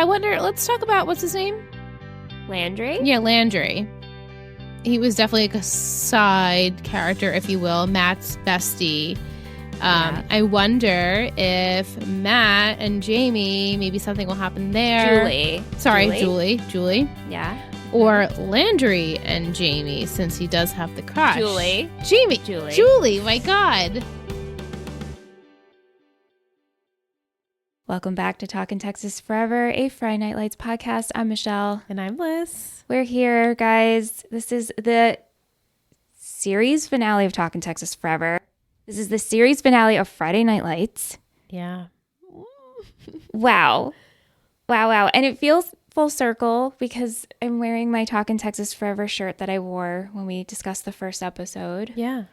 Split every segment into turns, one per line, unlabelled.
I wonder, let's talk about, what's his name?
Landry?
Yeah, Landry. He was definitely like a side character, if you will, Matt's bestie. I wonder if Matt and Jamie, maybe something will happen there. Julie.
Yeah.
Or Landry and Jamie, since he does have the crush.
Julie,
my God.
Welcome back to Talkin' Texas Forever, a Friday Night Lights podcast. I'm Michelle.
And I'm Liz.
We're here, guys. This is the series finale of Talkin' Texas Forever. This is the series finale of Friday Night Lights.
Yeah.
Wow. And it feels full circle because I'm wearing my Talkin' Texas Forever shirt that I wore when we discussed the first episode.
Yeah.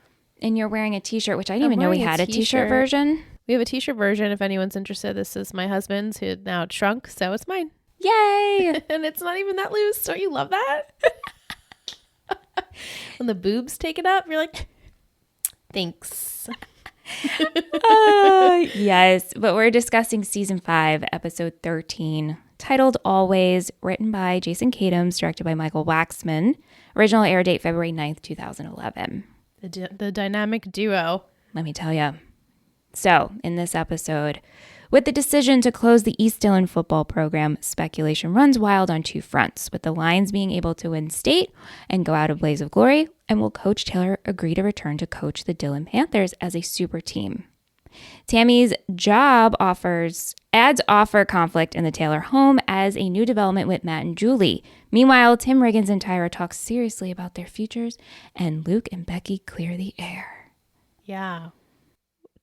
And you're wearing a t-shirt, which I didn't even know we had a t-shirt version.
We have a t-shirt version if anyone's interested. This is my husband's, who now shrunk, so it's mine.
Yay!
And it's not even that loose. Don't you love that? When the boobs take it up, you're like, thanks.
Yes, but we're discussing season 5, episode 13, titled Always, written by Jason Katims, directed by Michael Waxman. Original air date February 9th, 2011.
The dynamic duo.
Let me tell you. So, in this episode, with the decision to close the East Dillon Football program, speculation runs wild on two fronts, with the Lions being able to win state and go out a blaze of glory, and will Coach Taylor agree to return to coach the Dillion Panthers as a super team? Tami's job adds offer conflict in the Taylor home as a new development with Matt and Julie. Meanwhile, Tim Riggins and Tyra talk seriously about their futures, and Luke and Becky clear the air.
Yeah.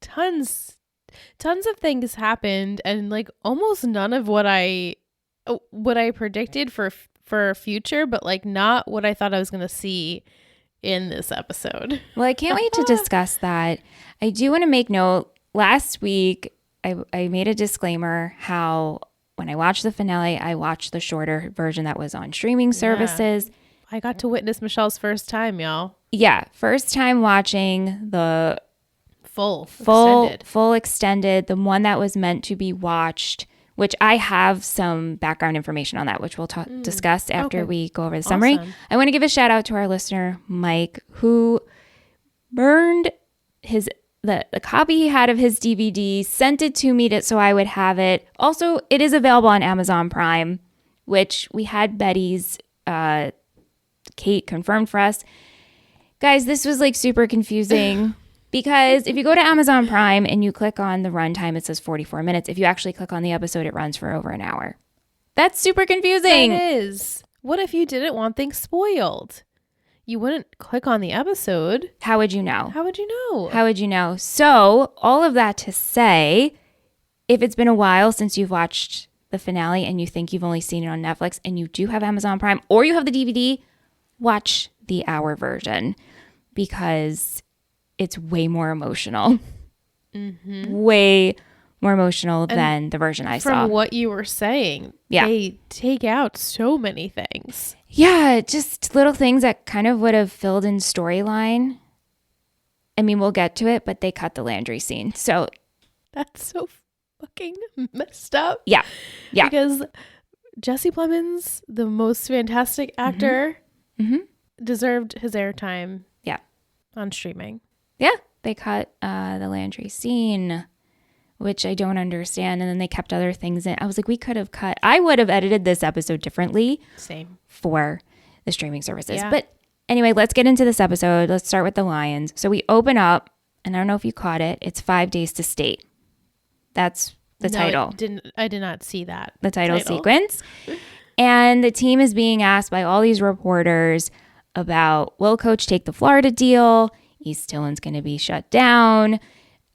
Tons of things happened, and like almost none of what I predicted for future, but like not what I thought I was going to see in this episode.
Well, I can't wait to discuss that. I do want to make note, last week I made a disclaimer how when I watched the finale, I watched the shorter version that was on streaming services.
I got to witness Michelle's first time, y'all.
Yeah, first time watching the full extended, the one that was meant to be watched, which I have some background information on that, which we'll discuss after we go over the summary.
Awesome.
I want to give a shout out to our listener, Mike, who burned the copy he had of his DVD, sent it to me so I would have it. Also, it is available on Amazon Prime, which we had Betty's Kate confirmed for us. Guys, this was like super confusing. Because if you go to Amazon Prime and you click on the runtime, it says 44 minutes. If you actually click on the episode, it runs for over an hour. That's super confusing.
It is. What if you didn't want things spoiled? You wouldn't click on the episode.
How would you know?
How would you know?
So, all of that to say, if it's been a while since you've watched the finale and you think you've only seen it on Netflix and you do have Amazon Prime or you have the DVD, watch the hour version because it's way more emotional. Mm-hmm. Way more emotional than the version I saw.
From what you were saying, they take out so many things.
Yeah, just little things that kind of would have filled in storyline. I mean, we'll get to it, but they cut the Landry scene. So
that's so fucking messed up.
Yeah.
Because Jesse Plemons, the most fantastic actor, deserved his airtime.
Yeah.
On streaming.
Yeah, they cut the Landry scene, which I don't understand. And then they kept other things in. I was like, I would have edited this episode differently.
Same.
For the streaming services.
Yeah.
But anyway, let's get into this episode. Let's start with the Lions. So we open up, and I don't know if you caught it. It's 5 days to state. That's the title.
I did not see that.
The title sequence. And the team is being asked by all these reporters about, will Coach take the Florida deal? East Dillon's going to be shut down.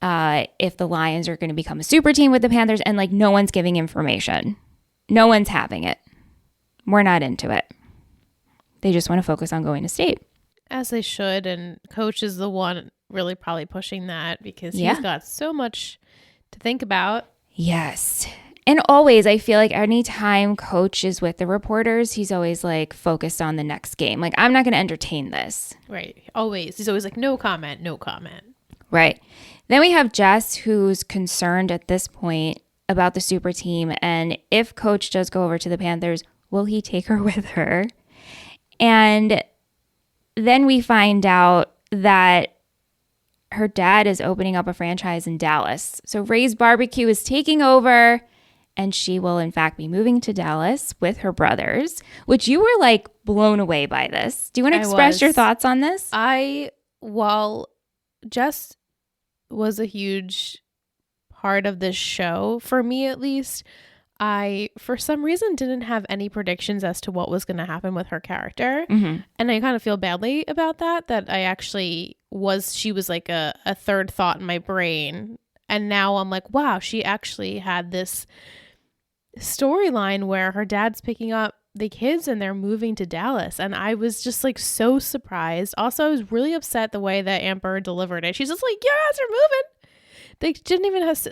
If the Lions are going to become a super team with the Panthers, and like no one's giving information. No one's having it. We're not into it. They just want to focus on going to state.
As they should. And Coach is the one really probably pushing that because he's got so much to think about.
Yes. And always, I feel like anytime Coach is with the reporters, he's always like focused on the next game. Like, I'm not going to entertain this.
Right. Always. He's always like, no comment.
Right. Then we have Jess, who's concerned at this point about the super team. And if Coach does go over to the Panthers, will he take her with her? And then we find out that her dad is opening up a franchise in Dallas. So Ray's Barbecue is taking over, and she will in fact be moving to Dallas with her brothers, which you were like blown away by this. Do you want to express your thoughts on this?
Well, Jess was a huge part of this show, for me at least. I, for some reason, didn't have any predictions as to what was going to happen with her character. And I kind of feel badly about that I actually she was like a third thought in my brain. And now I'm like, wow, she actually had this storyline where her dad's picking up the kids and they're moving to Dallas. And I was just like so surprised. Also, I was really upset the way that Amber delivered it. She's just like, your ass are moving. They didn't even have...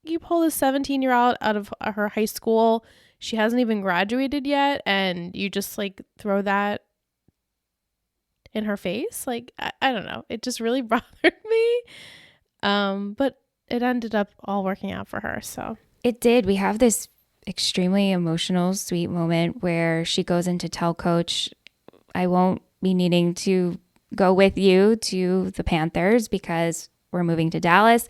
You pull this 17-year-old out of her high school. She hasn't even graduated yet. And you just like throw that in her face. Like, I don't know. It just really bothered me. But it ended up all working out for her. So
it did. We have this extremely emotional, sweet moment where she goes in to tell Coach, I won't be needing to go with you to the Panthers because we're moving to Dallas.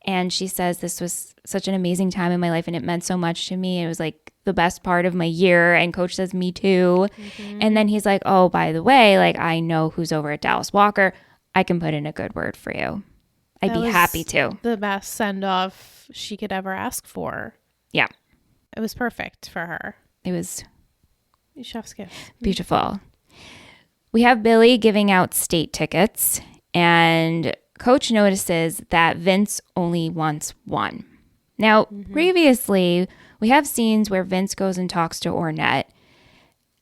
And she says, this was such an amazing time in my life and it meant so much to me. It was like the best part of my year. And Coach says, me too. And then he's like, oh, by the way, like I know who's over at Dallas Walker. I can put in a good word for you. I'd be happy to.
The best send off she could ever ask for.
Yeah.
It was perfect for her.
It was
chef's kiss.
Beautiful. We have Billy giving out state tickets, and Coach notices that Vince only wants one. Now, previously, we have scenes where Vince goes and talks to Ornette,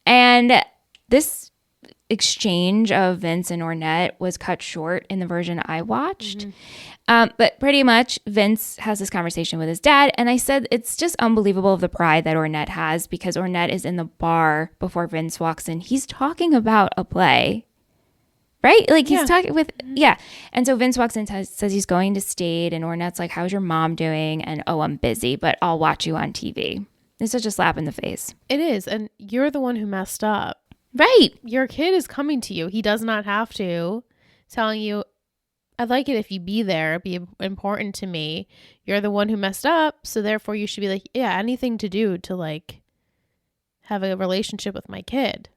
and this exchange of Vince and Ornette was cut short in the version I watched. But pretty much Vince has this conversation with his dad, and I said it's just unbelievable of the pride that Ornette has, because Ornette is in the bar before Vince walks in. He's talking about a play, right? Like he's talking with, And so Vince walks in and says he's going to state, and Ornette's like, how's your mom doing? And, oh, I'm busy, but I'll watch you on TV. It's such a slap in the face.
It is, and you're the one who messed up.
Right.
Your kid is coming to you. He does not have to. Telling you, I'd like it if you be there, be important to me. You're the one who messed up, so therefore you should be like, yeah, anything to do to like have a relationship with my kid.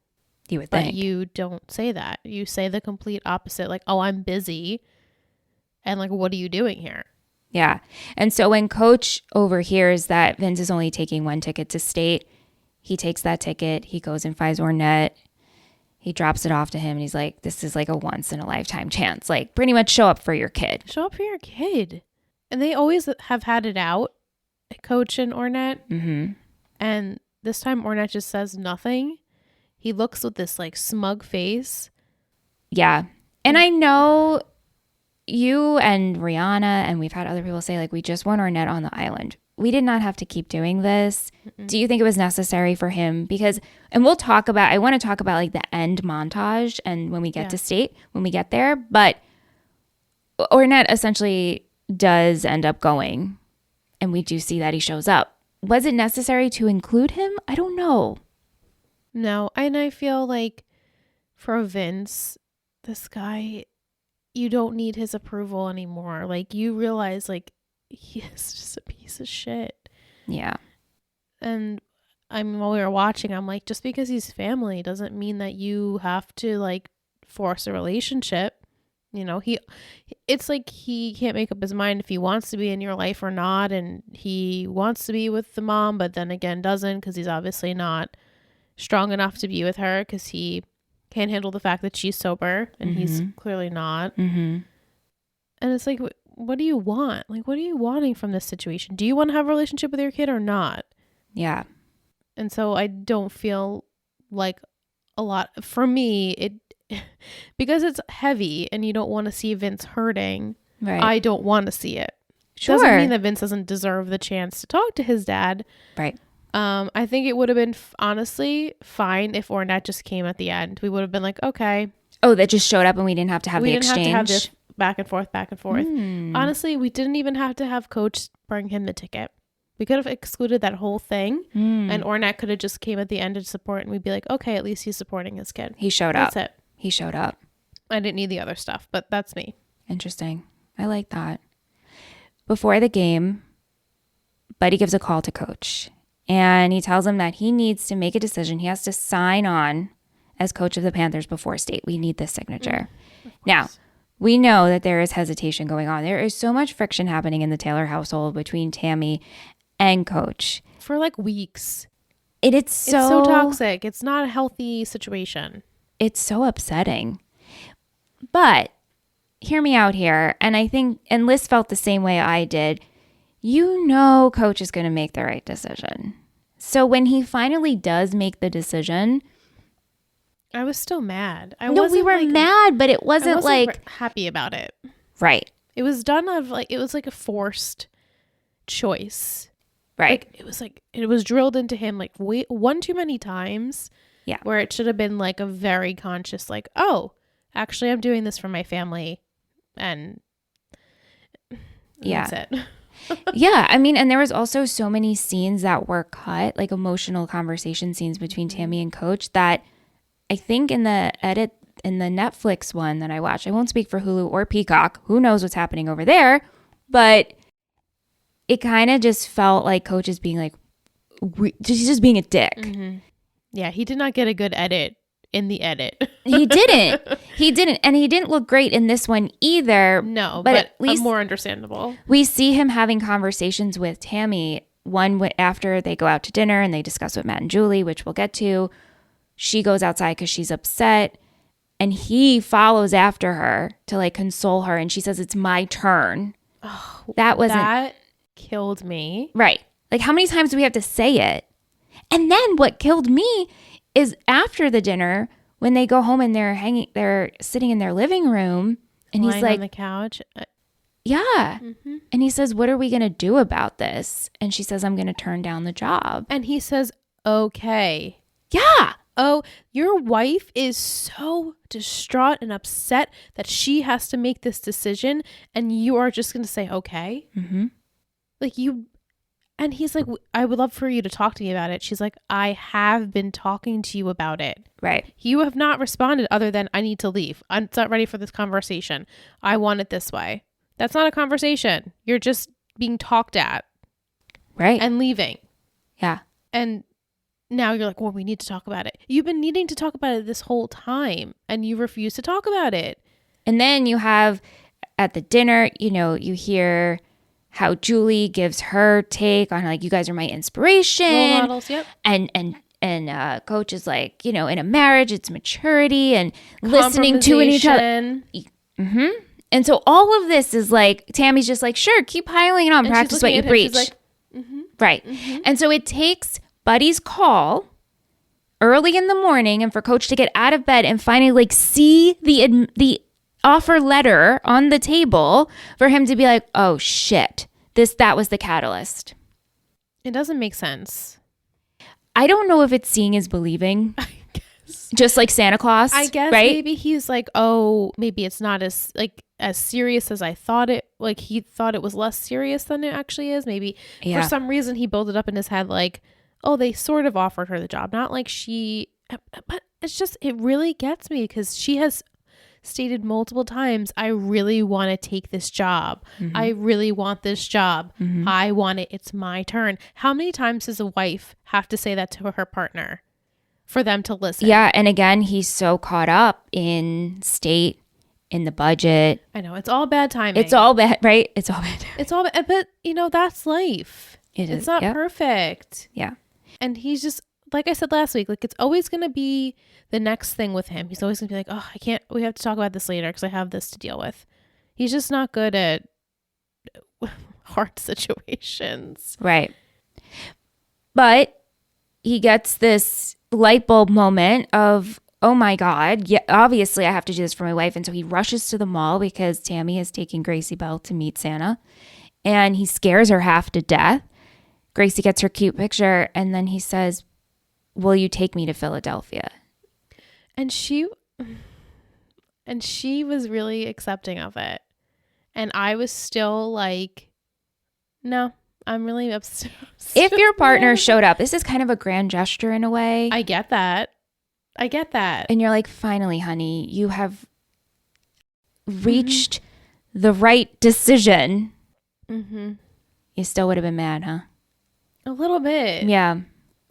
You would think.
But you don't say that. You say the complete opposite, like, oh, I'm busy. And like, what are you doing here?
Yeah. And so when Coach overhears that Vince is only taking one ticket to state, he takes that ticket, he goes and finds Ornette, he drops it off to him, and he's like, this is like a once in a lifetime chance. Like, pretty much show up for your kid.
Show up for your kid. And they always have had it out, Coach and Ornette. And this time Ornette just says nothing. He looks with this like smug face.
Yeah. And I know you and Rihanna, and we've had other people say, like, we just want Ornette on the island. We did not have to keep doing this. Do you think it was necessary for him? Because, and we'll talk about, I want to talk about like the end montage and when we get to state, when we get there. But Ornette essentially does end up going, and we do see that he shows up. Was it necessary to include him? I don't know.
No. And I feel like for Vince, this guy, you don't need his approval anymore. Like, you realize like he is just a piece of shit.
Yeah. And
I mean, while we were watching, I'm like, just because he's family doesn't mean that you have to like force a relationship. You know, it's like he can't make up his mind if he wants to be in your life or not. And he wants to be with the mom, but then again doesn't, because he's obviously not strong enough to be with her, because he can't handle the fact that she's sober and he's clearly not. And it's like, what do you want? Like, what are you wanting from this situation? Do you want to have a relationship with your kid or not?
Yeah.
And so I don't feel like a lot for me, it because it's heavy and you don't want to see Vince hurting.
Right.
I don't want to see it.
Sure.
Doesn't mean that Vince doesn't deserve the chance to talk to his dad.
Right.
I think it would have been honestly fine if Ornette just came at the end. We would have been like, okay.
Oh, that just showed up and we didn't have to have the exchange.
We didn't have to have this back and forth. Honestly, we didn't even have to have Coach bring him the ticket. We could have excluded that whole thing, and Ornak could have just came at the end to support, and we'd be like, okay, at least he's supporting his kid.
He showed up.
That's it.
He showed up.
I didn't need the other stuff, but that's me.
Interesting. I like that. Before the game, Buddy gives a call to Coach, and he tells him that he needs to make a decision. He has to sign on as coach of the Panthers before state. We need this signature. Now, we know that there is hesitation going on. There is so much friction happening in the Taylor household between Tami and Coach.
For like weeks.
It's
so toxic. It's not a healthy situation.
It's so upsetting. But hear me out here. And I think, and Liz felt the same way I did. You know Coach is going to make the right decision. So when he finally does make the decision,
I was still mad.
We were mad, but it wasn't like
happy about it.
Right.
It was done it was like a forced choice.
Right.
It was drilled into him like one too many times.
Yeah.
Where it should have been like a very conscious, like, oh, actually I'm doing this for my family. And that's it.
Yeah. I mean, and there was also so many scenes that were cut, like emotional conversation scenes between Tami and Coach, that I think in the Netflix one that I watched, I won't speak for Hulu or Peacock. Who knows what's happening over there? But it kind of just felt like Coach is being like, he's just being a dick.
Mm-hmm. Yeah, he did not get a good edit in the edit.
He didn't. And he didn't look great in this one either.
No, but at least more understandable.
We see him having conversations with Tami, one after they go out to dinner and they discuss with Matt and Julie, which we'll get to. She goes outside because she's upset, and he follows after her to like console her, and she says, "It's my turn."
Oh,
that
killed me.
Right. Like, how many times do we have to say it? And then what killed me is after the dinner, when they go home and they're sitting in their living room, and
lying
he's like
on the couch.
Yeah. Mm-hmm. And he says, "What are we going to do about this?" And she says, "I'm going to turn down the job."
And he says, "Okay."
Yeah.
Oh, your wife is so distraught and upset that she has to make this decision, and you are just going to say, okay?
Mm-hmm.
Like and he's like, "I would love for you to talk to me about it." She's like, "I have been talking to you about it."
Right.
You have not responded other than, "I need to leave. I'm not ready for this conversation. I want it this way." That's not a conversation. You're just being talked at.
Right.
And leaving.
Yeah.
And now you're like, "Well, we need to talk about it." You've been needing to talk about it this whole time, and you refuse to talk about it.
And then you have at the dinner, you hear how Julie gives her take on like, "You guys are my inspiration."
Role models, yep.
And Coach is like, in a marriage, it's maturity and listening to each other. Mm-hmm. And so all of this is like, Tami's just like, "Sure, keep piling on, practice what you preach."
She's like, mm-hmm,
right. Mm-hmm. And so it takes Buddy's call early in the morning and for Coach to get out of bed and finally like see the offer letter on the table for him to be like, "Oh shit, that was the catalyst."
It doesn't make sense.
I don't know if it's seeing is believing.
I guess.
Just like Santa Claus.
I guess
right?
Maybe he's like, "Oh, maybe it's not as serious as I thought it." Like he thought it was less serious than it actually is. Maybe for some reason he built it up in his head like, "Oh, they sort of offered her the job." Not like but it's just, it really gets me because she has stated multiple times, "I really want to take this job. Mm-hmm. I really want this job. Mm-hmm. I want it. It's my turn." How many times does a wife have to say that to her partner for them to listen?
Yeah. And again, he's so caught up in state, in the budget.
I know. It's all bad timing.
It's all bad, right? It's all bad.
It's all bad. But, that's life.
It's
not perfect.
Yeah.
And he's just, like I said last week, like it's always going to be the next thing with him. He's always going to be like, "Oh, we have to talk about this later because I have this to deal with." He's just not good at hard situations.
Right. But he gets this light bulb moment of, "Oh my God, yeah, obviously I have to do this for my wife." And so he rushes to the mall because Tami is taking Gracie Belle to meet Santa. And he scares her half to death. Gracie gets her cute picture, and then he says, "Will you take me to Philadelphia?"
And she was really accepting of it. And I was still like, "No, I'm really upset.
If your partner showed up, this is kind of a grand gesture in a way.
I get that.
And you're like, finally, honey, you have reached the right decision.
Mm-hmm.
You still would have been mad, huh?
A little bit.
Yeah.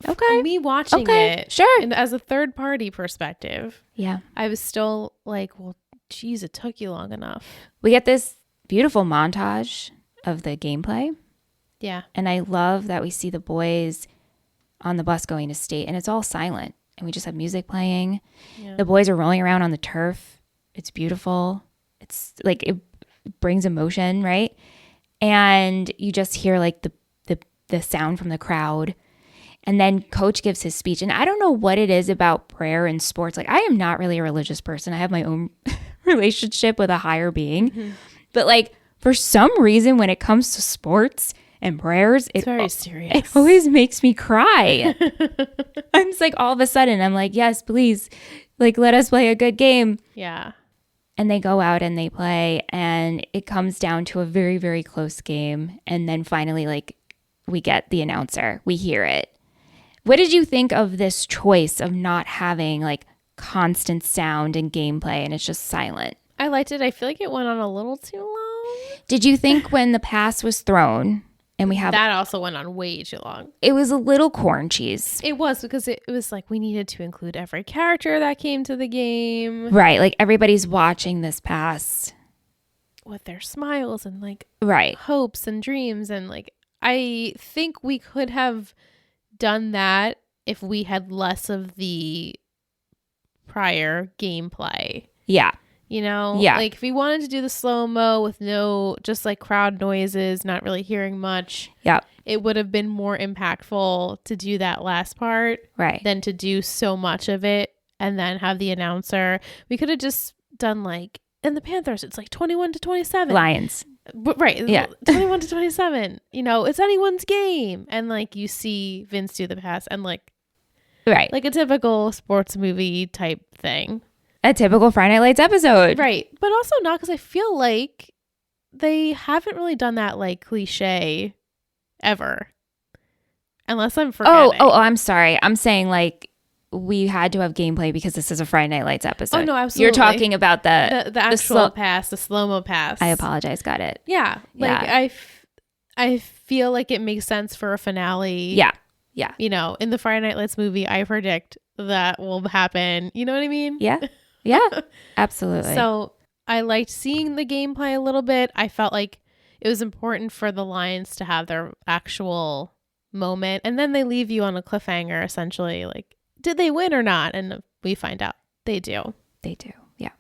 Okay.
Me watching it.
Sure.
And as a third party perspective.
Yeah.
I was still like, well, geez, it took you long enough.
We get this beautiful montage of the gameplay.
Yeah.
And I love that we see the boys on the bus going to state, and it's all silent. And we just have music playing. Yeah. The boys are rolling around on the turf. It's beautiful. It's like it brings emotion, right? And you just hear like the sound from the crowd. And then coach gives his speech. And I don't know what it is about prayer and sports. Like, I am not really a religious person. I have my own relationship with a higher being. Mm-hmm. But like, for some reason, when it comes to sports and prayers,
it's very serious.
It always makes me cry. I'm just like, all of a sudden, I'm like, yes, please, like, let us play a good game.
Yeah.
And they go out and they play, and it comes down to a very, very close game. And then finally, like, we get the announcer. We hear it. What did you think of this choice of not having, like, constant sound and gameplay, and it's just silent?
I liked it. I feel like it went on a little too long.
Did you think when the pass was thrown, and we have...
That also went on way too long.
It was a little corn cheese.
It was, because it was like we needed to include every character that came to the game.
Right. Like, everybody's watching this pass.
With their smiles and, like,
right,
hopes and dreams. And, like, I think we could have done that if we had less of the prior gameplay.
Yeah.
You know?
Yeah.
Like, if we wanted to do the slow-mo with no, just like crowd noises, not really hearing much.
Yeah.
It would have been more impactful to do that last part.
Right.
Than to do so much of it and then have the announcer. We could have just done like, in the Panthers, it's like 21-27.
Lions.
Right.
Yeah.
21-27. You know, it's anyone's game. And like, you see Vince do the pass and like,
right.
Like a typical sports movie type thing.
A typical Friday Night Lights episode.
Right. But also not, because I feel like they haven't really done that like cliche ever. Unless I'm forgetting.
Oh, I'm sorry. I'm saying like we had to have gameplay because this is a Friday Night Lights episode.
Oh, no, absolutely.
You're talking about the
actual pass, the slow-mo pass.
I apologize. Got it.
Yeah. Like
yeah.
I feel like it makes sense for a finale.
Yeah. Yeah.
You know, in the Friday Night Lights movie, I predict that will happen. You know what I mean?
Yeah. Yeah. Absolutely.
So I liked seeing the gameplay a little bit. I felt like it was important for the Lions to have their actual moment. And then they leave you on a cliffhanger, essentially. Like, did they win or not? And we find out they do.
They do. Yeah.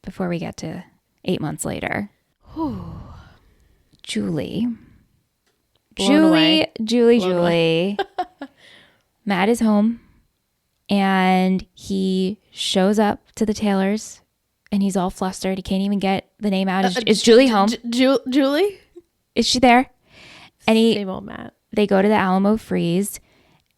Before we get to 8 months later. Julie. Matt is home. And he shows up to the Taylors and he's all flustered. He can't even get the name out. Is Julie home?
Julie?
Is she there? And
same old Matt.
They go to the Alamo Freeze.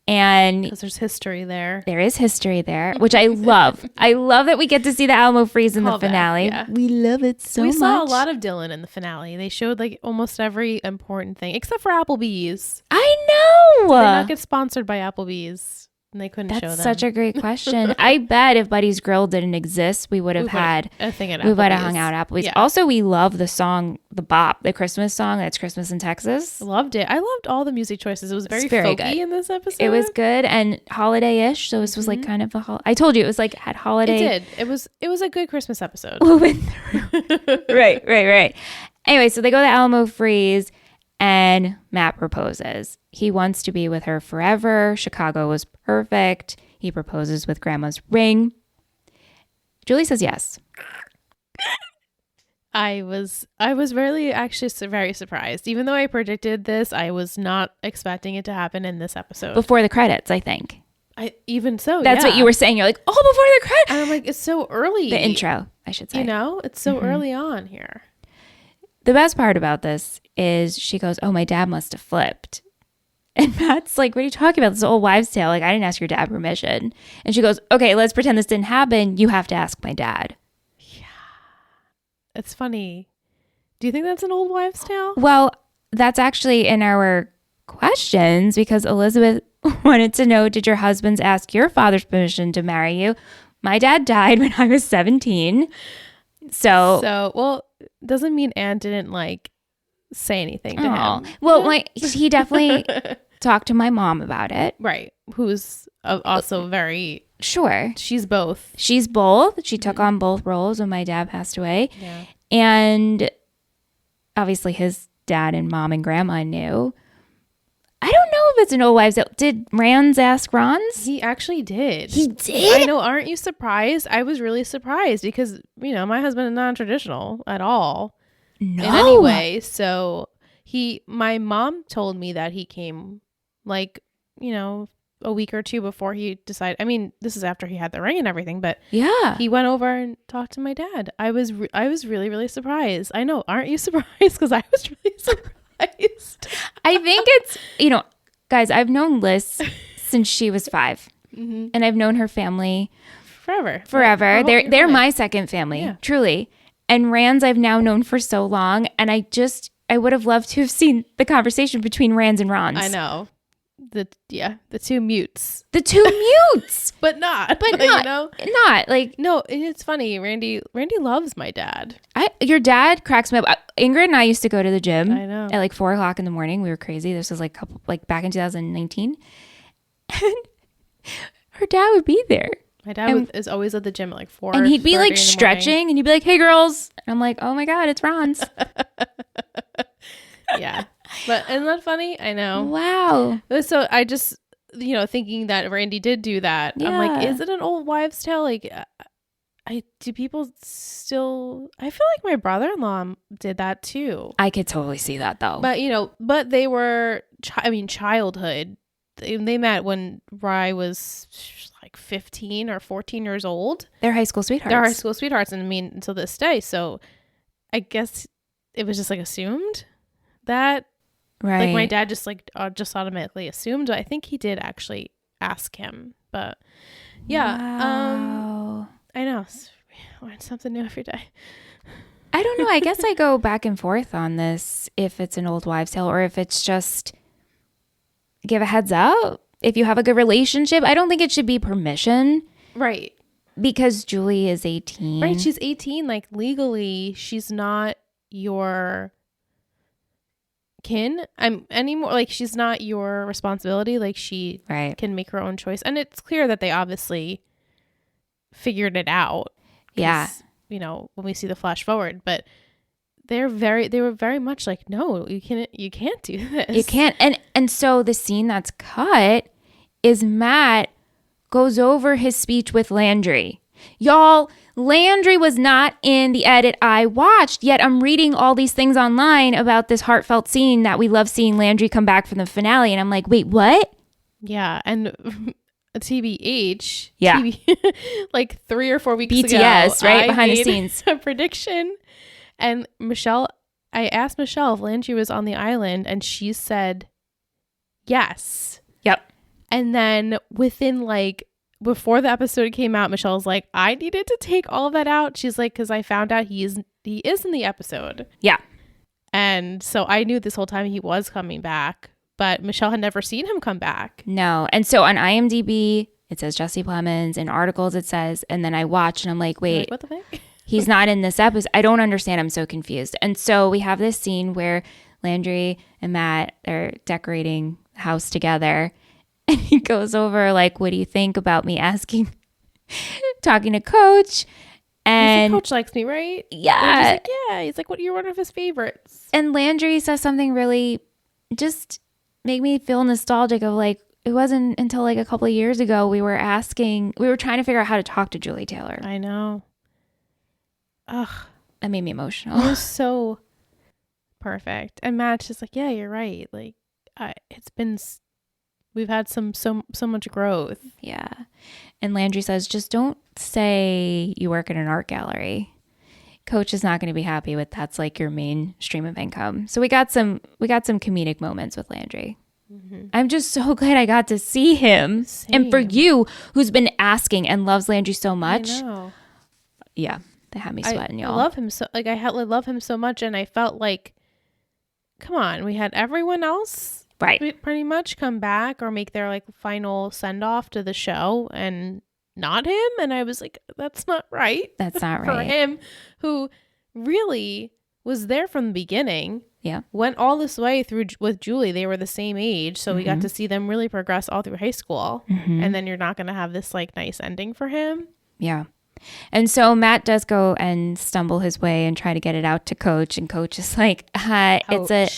And
because there's history there.
There is history there, which I love. I love that we get to see the Alamo Freeze in the finale.
Yeah.
We love it so much.
We saw a lot of Dillion in the finale. They showed like almost every important thing, except for Applebee's.
I know.
Did they not get sponsored by Applebee's? And they couldn't show them.
That's such a great question. I bet if Buddy's Grill didn't exist, we would have had
a thing at Applebee's.
We would have hung out at Applebee's.
Yeah.
Also, we love the song, the bop, the Christmas song. That's Christmas in Texas.
Loved it. I loved all the music choices. It was very
folky
good in this episode.
It was good and holiday-ish. So this was like kind of a I told you it was like had holiday.
It did. It was a good Christmas episode.
Right. Anyway, so they go to Alamo Freeze. And Matt proposes. He wants to be with her forever. Chicago was perfect. He proposes with grandma's ring. Julie says yes.
I was really actually very surprised. Even though I predicted this, I was not expecting it to happen in this episode.
Before the credits, I think.
That's
what you were saying. You're like, oh, before the credits.
And I'm like, it's so early.
The intro, I should say.
You know, it's so early on here.
The best part about this is she goes, oh, my dad must have flipped. And Matt's like, what are you talking about? This is an old wives' tale. Like, I didn't ask your dad permission. And she goes, okay, let's pretend this didn't happen. You have to ask my dad.
Yeah. It's funny. Do you think that's an old wives' tale?
Well, that's actually in our questions because Elizabeth wanted to know, did your husbands ask your father's permission to marry you? My dad died when I was 17. So
well, doesn't mean Anne didn't like say anything to him.
Well, he definitely talked to my mom about it.
Right. Who's also very...
Sure.
She's both.
She took on both roles when my dad passed away.
Yeah.
And obviously his dad and mom and grandma knew. I don't know if it's an old wives' tale. Did Rans ask Ron's?
He actually did.
He did?
I know. Aren't you surprised? I was really surprised because, my husband is non-traditional at all.
No.
In any way. So my mom told me that he came a week or two before he decided. I mean, this is after he had the ring and everything, but
yeah,
he went over and talked to my dad. I was really, really surprised. I know. Aren't you surprised? Because I was really surprised.
I think it's, guys, I've known Liz since she was 5.
Mm-hmm.
And I've known her family
forever.
They're my second family, truly. And Rans I've now known for so long. And I would have loved to have seen the conversation between Rans and Rons.
I know. The two mutes.
The two mutes.
but not.
Not like.
No, it's funny. Randy loves my dad.
Your dad cracks me up. Ingrid and I used to go to the gym.
I know.
At 4:00 in the morning. We were crazy. This was back in 2019. And her dad would be there.
My dad is always at the gym at 4.
And he'd be stretching and he'd be like, "Hey girls." And I'm like, "Oh my God, it's Ron's."
Yeah. But isn't that funny? I know.
Wow.
So I just, thinking that Randy did do that. Yeah. I'm like, is it an old wives' tale? Do people still? I feel like my brother-in-law did that too.
I could totally see that though.
But they were, childhood. They met when Rye was 15 or 14 years old.
They're high school sweethearts.
And until this day. So I guess it was just assumed that. Right. My dad just automatically assumed. I think he did actually ask him, but yeah.
Wow.
I know. Learn something new every day.
I don't know. I guess I go back and forth on this, if it's an old wives' tale or if it's just give a heads up. If you have a good relationship, I don't think it should be permission.
Right.
Because Julie is 18.
Right. She's 18. Legally, she's not your kin anymore. She's not your responsibility. She can make her own choice. And it's clear that they obviously figured it out.
Yeah.
When we see the flash forward, but they were very much no, you can't do this.
You can't. And so the scene that's cut is Matt goes over his speech with Landry. Y'all, Landry was not in the edit I watched, yet I'm reading all these things online about this heartfelt scene that we love seeing Landry come back from the finale. And I'm like, wait, what?
Yeah. And TBH, 3 or 4 weeks
BTS,
ago,
right?
I
Behind the
made
scenes.
a prediction. And I asked Michelle if Landry was on the island, and she said yes.
Yep.
And then within before the episode came out, Michelle's like, I needed to take all of that out. She's like, because I found out he is in the episode.
Yeah.
And so I knew this whole time he was coming back, but Michelle had never seen him come back.
No. And so on IMDb, it says Jesse Plemons. In articles, it says, and then I watch and I'm like, wait,
what the heck?
He's not in this episode. I don't understand. I'm so confused. And so we have this scene where Landry and Matt are decorating the house together. And he goes over what do you think about me talking to Coach? And
Coach likes me, right?
Yeah.
Yeah. He's like, what? You're one of his favorites.
And Landry says something really just make me feel nostalgic of it wasn't until a couple of years ago we were trying to figure out how to talk to Julie Taylor.
I know. Ugh.
That made me emotional.
It was so perfect. And Matt's just yeah, you're right. It's been... We've had so much growth.
Yeah. And Landry says, just don't say you work in an art gallery. Coach is not going to be happy with that's your main stream of income. So we got some comedic moments with Landry. Mm-hmm. I'm just so glad I got to see him. Same. And for you, who's been asking and loves Landry so much.
I know.
Yeah. They had me sweating, y'all.
I love him so I love him so much, and I felt come on, we had everyone else.
Right.
pretty much come back or make their like final send off to the show and not him. And I was like, that's not right.
That's not
for
right.
him, who really was there from the beginning.
Yeah.
Went all this way through with Julie. They were the same age. So we got to see them really progress all through high school. And then you're not going to have this like nice ending for him.
Yeah. And so Matt does go and stumble his way and try to get it out to Coach. And Coach is like, it's a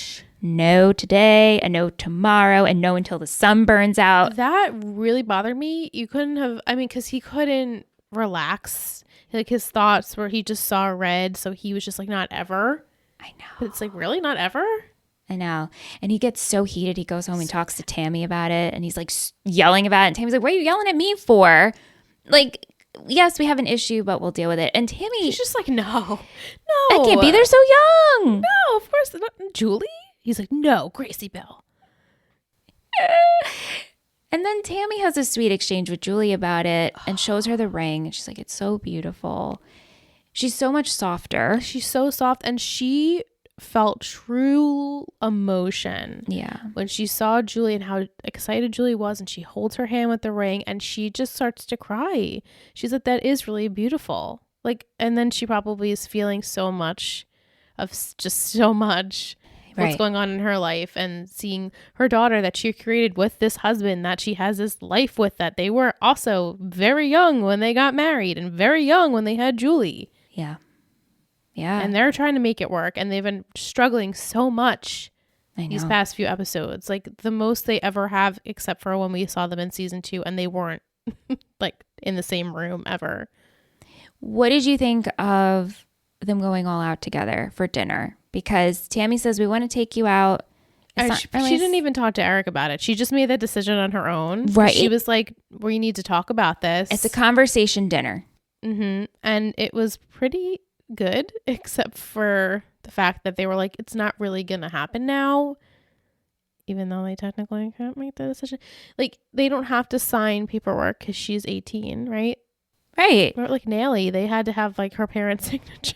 no today, a no tomorrow, and no until the sun burns out.
That really bothered me. You couldn't have, I mean, because he couldn't relax. Like his thoughts were, he just saw red. So he was just like, not ever.
I know.
But it's like, really? Not ever?
I know. And he gets so heated. He goes home and talks to Tami about it. And he's like yelling about it. And Tammy's like, what are you yelling at me for? Like, yes, we have an issue, but we'll deal with it. And Tami,
she's just like, no,
I can't be. They're so young.
No, of course not. Julie? He's like, no, Gracie Bell.
And then Tami has a sweet exchange with Julie about it and shows her the ring. And she's like, it's so beautiful. She's so much softer.
She's so soft. And she felt true emotion.
Yeah.
When she saw Julie and how excited Julie was, and she holds her hand with the ring and she just starts to cry. She's like, that is really beautiful. Like, and then she probably is feeling so much of just so much what's going on in her life, and seeing her daughter that she created with this husband that she has this life with, that they were also very young when they got married and very young when they had Julie.
Yeah. Yeah.
And they're trying to make it work, and they've been struggling so much these past few episodes. Like the most they ever have, except for when we saw them in season 2 and they weren't like in the same room ever.
What did you think of them going all out together for dinner? Because Tami says, we want to take you out.
She didn't even talk to Eric about it. She just made that decision on her own.
Right.
She was like, we need to talk about this.
It's a conversation dinner.
And it was pretty good, except for the fact that they were like, it's not really going to happen now. Even though they technically can't make the decision. Like, they don't have to sign paperwork because she's 18, right?
Right.
Or like Nelly, they had to have like her parents' signature.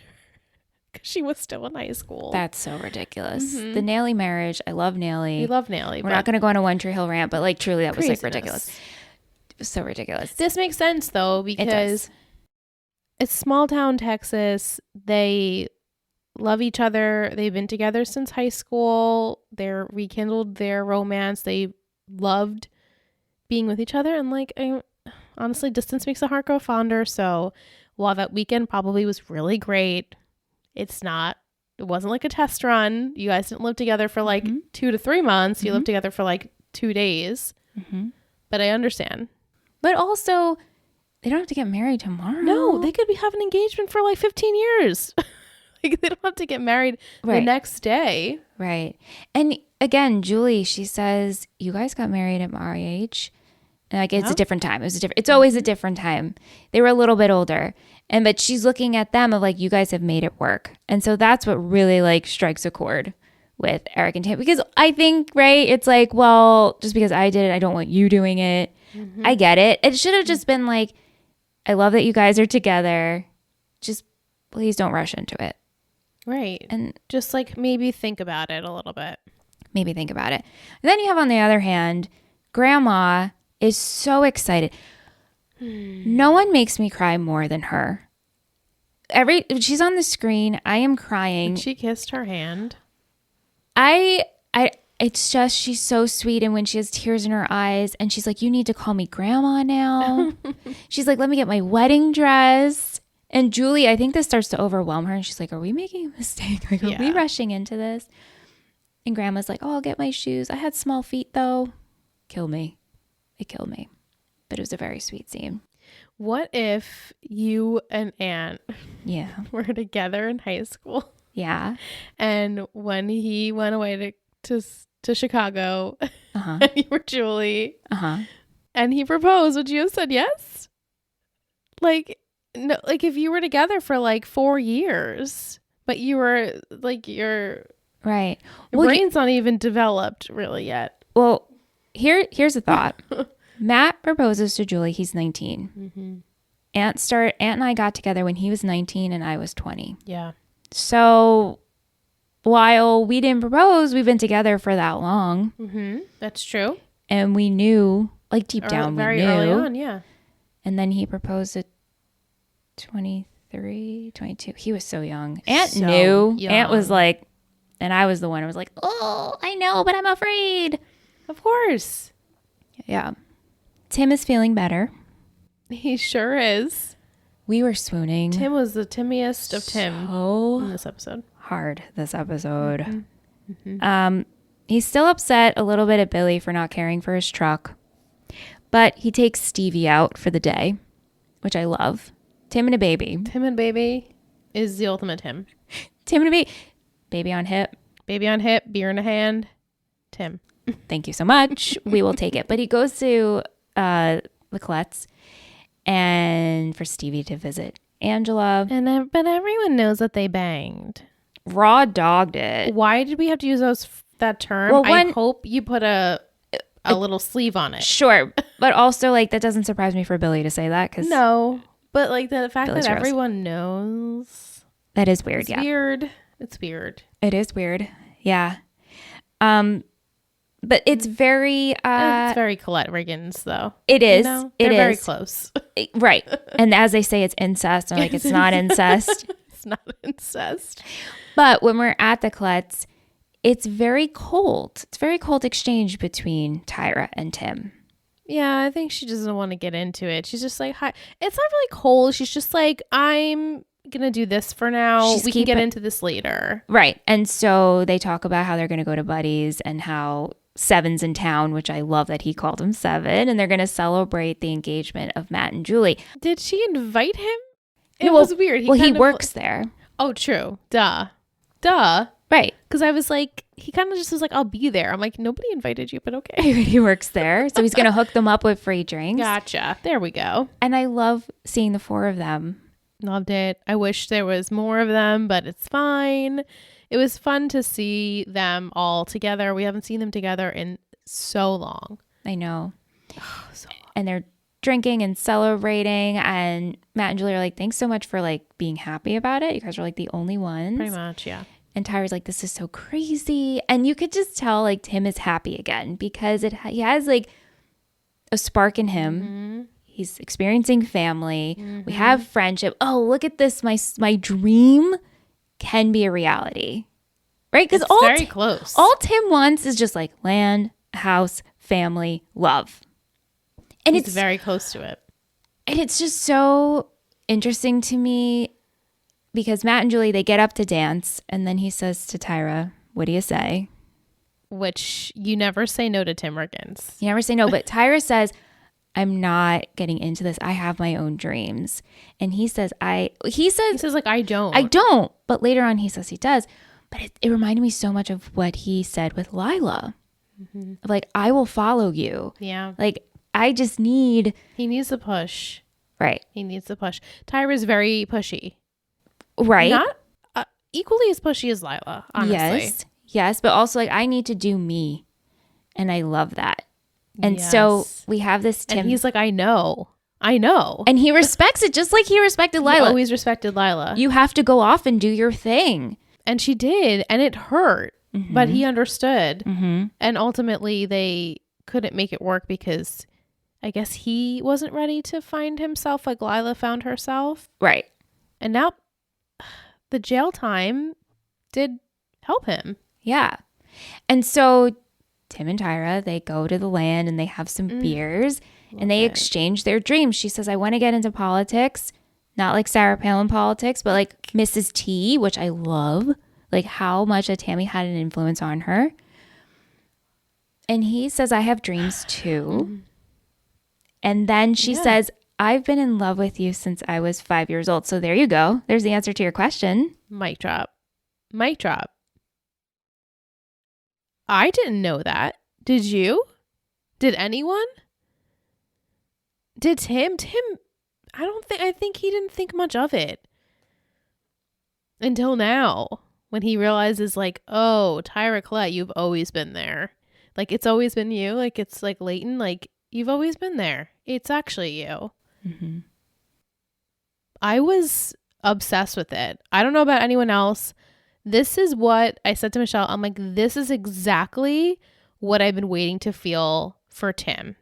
Because she was still in high school.
That's so ridiculous. The Nelly marriage. I love Nelly.
We love Nelly.
We're not going to go on a One Tree Hill rant, but like truly that was like ridiculous. It was so ridiculous.
This makes sense though, because it's small town Texas. They love each other. They've been together since high school. They're rekindled their romance. They loved being with each other. And like, honestly, distance makes the heart grow fonder. So while that weekend probably was really great, it wasn't like a test run. You guys didn't live together for like 2 to 3 months. You lived together for like 2 days. But I understand.
But also, they don't have to get married tomorrow.
No, they could be having engagement for like 15 years. Like, they don't have to get married the next day. Right.
And again, Julie, she says, you guys got married at my age. And like, it's a different time. It's always a different time. They were a little bit older. But she's looking at them of like, you guys have made it work. And so that's what really like strikes a chord with Eric and Tami. Because I think, right, it's like, well, just because I did it, I don't want you doing it. I get it. It should have just been like, I love that you guys are together. Just please don't rush into it.
Right. And just like maybe think about it a little bit.
Maybe think about it. And then you have on the other hand, Grandma is so excited. No one makes me cry more than her. She's on the screen, I am crying.
She kissed her hand.
It's just, she's so sweet. And when she has tears in her eyes and she's like, you need to call me Grandma now. She's like, let me get my wedding dress. And Julie, I think this starts to overwhelm her. And she's like, are we making a mistake? Like, are we rushing into this? And Grandma's like, oh, I'll get my shoes. I had small feet though. Kill me. It killed me. But it was a very sweet scene.
What if you and Aunt were together in high school?
Yeah.
And when he went away to Chicago, and you were Julie, and he proposed, would you have said yes? Like, no, like if you were together for like 4 years, but you were like your brain's not even developed really yet.
Well, here's a thought. Matt proposes to Julie. He's 19. Aunt and I got together when he was 19 and I was 20.
Yeah.
So while we didn't propose, we've been together for that long.
Mm-hmm. That's true.
And we knew, like deep down, we
very
knew.
early on, yeah.
And then he proposed at 23, 22. He was so young. Aunt
So
knew.
young.
Aunt was like, and I was the one who was like, oh, I know, but I'm afraid.
Of course.
Yeah. Tim is feeling better.
He sure is.
We were swooning.
Tim was the timmiest of Tim
So
in this episode.
hard this episode.
Mm-hmm. Mm-hmm.
He's still upset a little bit at Billy for not caring for his truck, but he takes Stevie out for the day, which I love. Tim and a baby.
Tim and baby is the ultimate Tim.
Tim and a baby. Baby on hip.
Baby on hip, beer in a hand. Tim.
Thank you so much. We will take it. But he goes to the Colette's and for Stevie to visit Angela.
But everyone knows that they banged.
Raw dogged it.
Why did we have to use that term?
Well,
I hope you put a little sleeve on it.
Sure. But also, like, that doesn't surprise me for Billy to say that. Cause
no. But, like, the fact
Billy's
that
gross.
everyone knows.
That is weird,
It's
yeah.
weird. It's weird.
It is weird. Yeah. But it's very...
It's very Colette Riggins, though.
It is.
You know?
It
They're very
is.
close.
Right. And as they say, it's incest. I'm like, it's not incest.
It's not incest.
But when we're at the Colette's, it's very cold. It's very cold exchange between Tyra and Tim.
Yeah, I think she doesn't want to get into it. She's just like, hi. It's not really cold. She's just like, I'm going to do this for now. We can get into this later.
Right. And so they talk about how they're going to go to Buddy's and how Seven's in town, which I love that he called him Seven. And they're going to celebrate the engagement of Matt and Julie.
Did she invite him? It was weird.
He works there.
Oh, true. Duh.
Right.
Because I was like, he kind of just was like, I'll be there. I'm like, nobody invited you, but okay.
He works there. So he's going to hook them up with free drinks.
Gotcha. There we go.
And I love seeing the four of them.
Loved it. I wish there was more of them, but it's fine. It was fun to see them all together. We haven't seen them together in so long.
I know.
So long.
And they're drinking and celebrating. And Matt and Julie are like, thanks so much for like being happy about it. You guys are like the only ones.
Pretty much, yeah.
And Tyra's like, this is so crazy. And you could just tell like Tim is happy again because he has like a spark in him.
Mm-hmm.
He's experiencing family. Mm-hmm. We have friendship. Oh, look at this. My dream can be a reality. Right? Because
very close.
All Tim wants is just like land, house, family, love. And
it's very close to it.
And it's just so interesting to me because Matt and Julie, they get up to dance. And then he says to Tyra, what do you say?
Which you never say no to Tim Riggins.
You never say no. But Tyra says, I'm not getting into this. I have my own dreams. And he says like, I don't. But later on he says he does. But it reminded me so much of what he said with Lila. Mm-hmm. Like, I will follow you.
Yeah.
Like, I just need.
He needs the push.
Right.
He needs the push. Tyra's very pushy.
Right.
Not equally as pushy as Lila, honestly.
Yes. But also, like, I need to do me. And I love that. And so we have this Tim.
And he's like, I know. And
he respects it just like he respected Lila.
He always respected Lila.
You have to go off and do your thing.
And she did. And it hurt.
Mm-hmm.
But he understood.
Mm-hmm.
And ultimately, they couldn't make it work because I guess he wasn't ready to find himself like Lila found herself.
Right.
And now the jail time did help him.
Yeah. And so Tim and Tyra, they go to the land and they have some beers and they exchange their dreams. She says, I want to get into politics, not like Sarah Palin politics, but like Mrs. T, which I love, like how much that Tami had an influence on her. And he says, I have dreams too. And then she says, I've been in love with you since I was 5 years old. So there you go. There's the answer to your question.
Mic drop. I didn't know that. Did you? Did anyone? Did Tim? I think he didn't think much of it. Until now. When he realizes like, oh, Tyra Colette, you've always been there. Like, it's always been you. Like, it's like latent. Like, you've always been there. It's actually you.
Mm-hmm.
I was obsessed with it. I don't know about anyone else. this is what I said to Michelle. I'm like, this is exactly what I've been waiting to feel for Tim.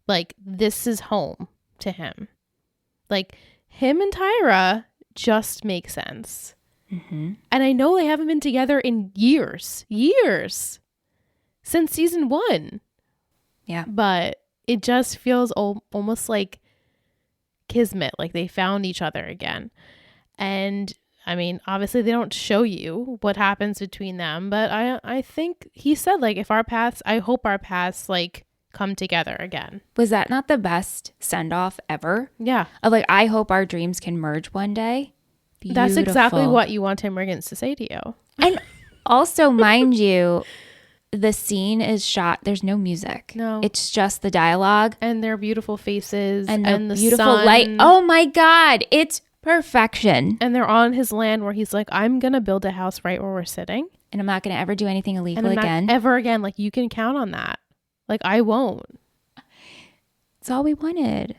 Like, this is home to him. Like, him and Tyra just make sense. And I know they haven't been together in years. Since season 1.
Yeah.
But it just feels almost like kismet, like they found each other again. And I mean, obviously they don't show you what happens between them, but I think he said, like, if our paths, I hope our paths like come together again.
Was that not the best send-off ever?
Yeah.
Of like, I hope our dreams can merge one day. Beautiful.
That's exactly what you want Tim Riggins to say to you.
And also, mind you, the scene is shot. There's no music.
No.
It's just the dialogue.
And their beautiful faces.
And the beautiful
sun.
light. Oh my God. It's perfection.
And they're on his land where he's like, I'm going to build a house right where we're sitting.
And I'm not going to ever do anything illegal
and I'm
again.
Not ever again. Like, you can count on that. Like, I won't.
It's all we wanted.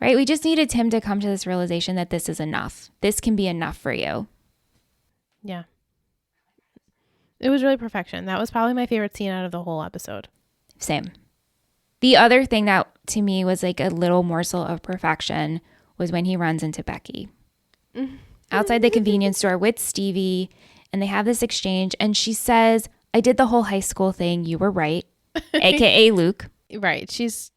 Right? We just needed Tim to come to this realization that this is enough. This can be enough for you.
Yeah. It was really perfection. That was probably my favorite scene out of the whole episode.
Same. The other thing that to me was like a little morsel of perfection was when he runs into Becky outside the convenience store with Stevie, and they have this exchange, and she says, I did the whole high school thing. You were right. AKA Luke.
Right. She's,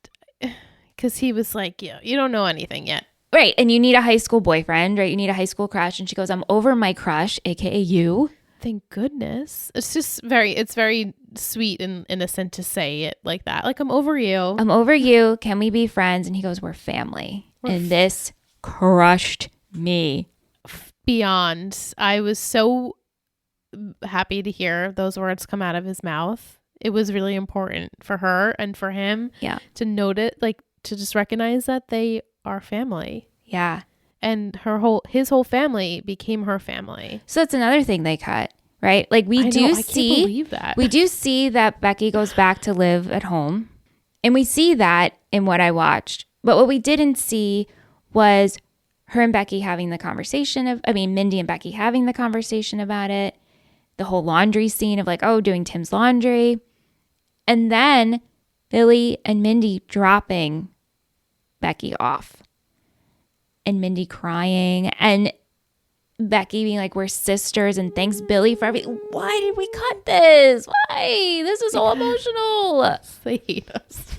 because he was like, yeah, you don't know anything yet.
Right. And you need a high school boyfriend, right? You need a high school crush. And she goes, I'm over my crush, AKA you.
Thank goodness. It's just it's very sweet and innocent to say it like that. Like, I'm over you.
I'm over you. Can we be friends? And he goes, we're family. And this crushed me.
Beyond. I was so happy to hear those words come out of his mouth. It was really important for her and for him to note it, like to just recognize that they are family.
Yeah.
And his whole family became her family.
So that's another thing they cut, right? Like I can't
believe that.
We do see that Becky goes back to live at home. And we see that in what I watched. But what we didn't see was her and Becky having the conversation Mindy and Becky having the conversation about it. The whole laundry scene of like, doing Tim's laundry. And then Billy and Mindy dropping Becky off. And Mindy crying. And Becky being like, we're sisters and thanks Billy for everything. Why did we cut this? Why? This is so emotional.
They hate us.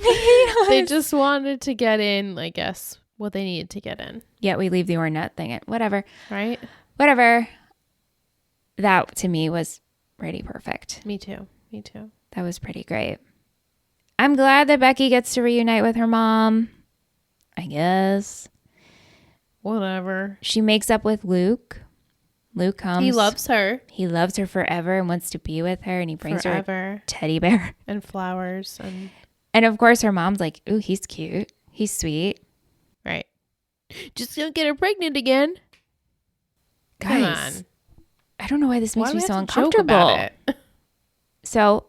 They just wanted to get in, I guess, what they needed to get in.
Yeah, we leave the Ornette thing. Whatever.
Right?
Whatever. That to me was pretty perfect.
Me too.
That was pretty great. I'm glad that Becky gets to reunite with her mom. I guess.
Whatever.
She makes up with Luke. Luke comes.
He loves her.
He loves her forever and wants to be with her. And he brings her a teddy bear.
And flowers.
And of course her mom's like, ooh, he's cute. He's sweet.
Right. Just don't get her pregnant again.
Guys.
Come on.
I don't know why this makes me so uncomfortable. So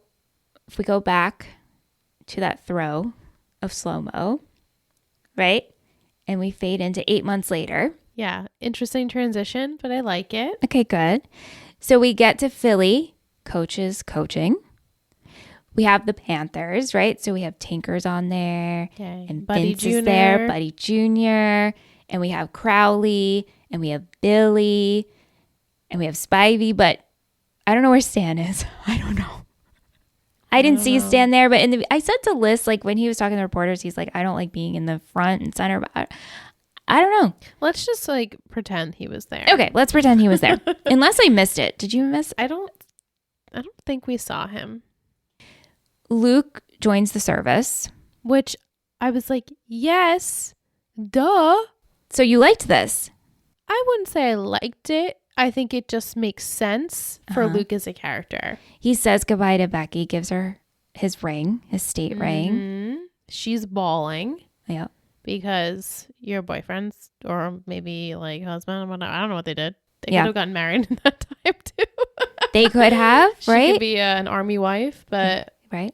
if we go back to that throw of slow-mo, right? And we fade into 8 months later.
Yeah. Interesting transition, but I like it.
Okay, good. So we get to Philly, coaches coaching. We have the Panthers, right? So we have Tinkers on there.
Okay.
And
Buddy
Vince
Jr.
is there, Buddy Jr. And we have Crowley. And we have Billy. And we have Spivey. But I don't know where Stan is. I don't know. I didn't see Stan there. But I said to Liz, like when he was talking to reporters, he's like, I don't like being in the front and center. But I don't know.
Let's just like pretend he was there.
Okay, let's pretend he was there. Unless I missed it. Did you miss?
I don't think we saw him.
Luke joins the service.
Which I was like, yes, duh.
So you liked this?
I wouldn't say I liked it. I think it just makes sense for Luke as a character.
He says goodbye to Becky, gives her his ring, his state ring.
She's bawling.
Yeah.
Because your boyfriend's, or maybe like husband, I don't know what they did. They could have gotten married in that time too.
They could have, right?
She could be an army wife, but...
Right.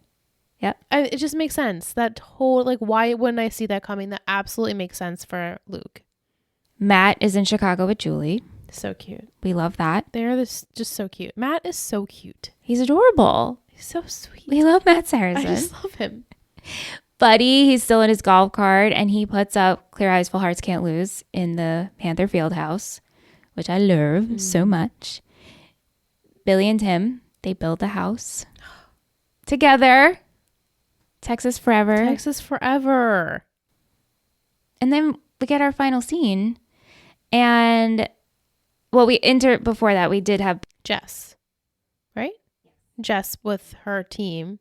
Yep.
It just makes sense. That whole, like, why wouldn't I see that coming? That absolutely makes sense for Luke.
Matt is in Chicago with Julie.
So cute.
We love that.
They're just so cute. Matt is so cute.
He's adorable.
He's so sweet.
We love Matt Saracen.
I just love him.
Buddy, he's still in his golf cart, and he puts up Clear Eyes, Full Hearts Can't Lose in the Panther Fieldhouse, which I love so much. Billy and Tim, they build the house together. Texas forever.
Texas forever.
And then we get our final scene. And, well, before that, we did have
Jess, right? Jess with her team.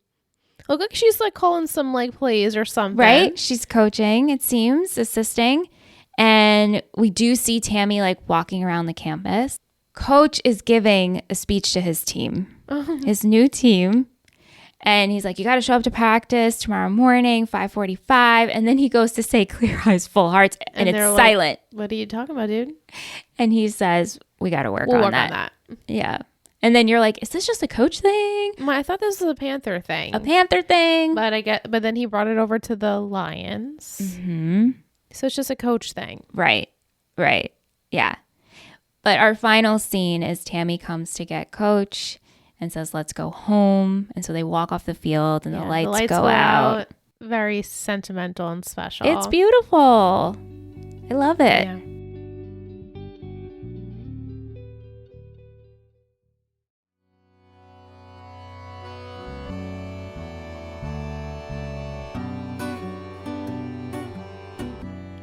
Look like she's like calling some like plays or something.
Right? She's coaching, it seems, assisting. And we do see Tami like walking around the campus. Coach is giving a speech to his team, his new team. And he's like, you got to show up to practice tomorrow morning, 5:45. And then he goes to say Clear Eyes, Full Hearts. And it's silent.
What are you talking about, dude?
And he says, we got to work on that. Yeah. And then you're like, is this just a coach thing?
I thought this was a Panther thing.
A Panther thing.
But then he brought it over to the Lions. Mm-hmm. So it's just a coach thing.
Right. Yeah. But our final scene is Tami comes to get Coach and says, let's go home. And so they walk off the field and the lights go out.
Very sentimental and special.
It's beautiful. I love it.
Yeah.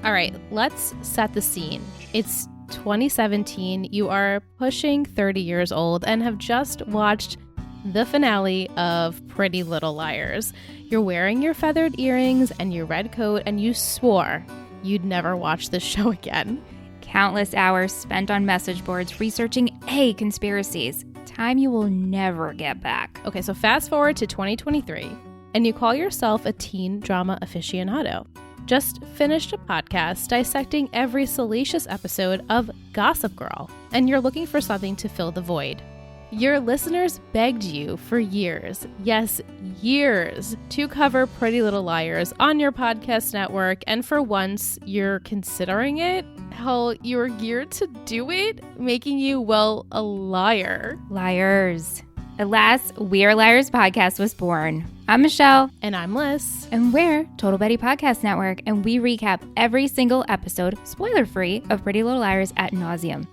All right, let's set the scene. It's 2017. You are pushing 30 years old and have just watched the finale of Pretty Little Liars. You're wearing your feathered earrings and your red coat, and you swore you'd never watch this show again.
Countless hours spent on message boards researching conspiracies. Time you will never get back.
Okay, so fast forward to 2023, and you call yourself a teen drama aficionado. Just finished a podcast dissecting every salacious episode of Gossip Girl, and you're looking for something to fill the void. Your listeners begged you for years, yes, years, to cover Pretty Little Liars on your podcast network, and for once, you're considering it. Hell, you're geared to do it, making you, well, a liar.
Liars. At last, We Are Liars podcast was born. I'm Michelle.
And I'm Liz.
And we're Total Betty Podcast Network, and we recap every single episode, spoiler-free, of Pretty Little Liars ad nauseum.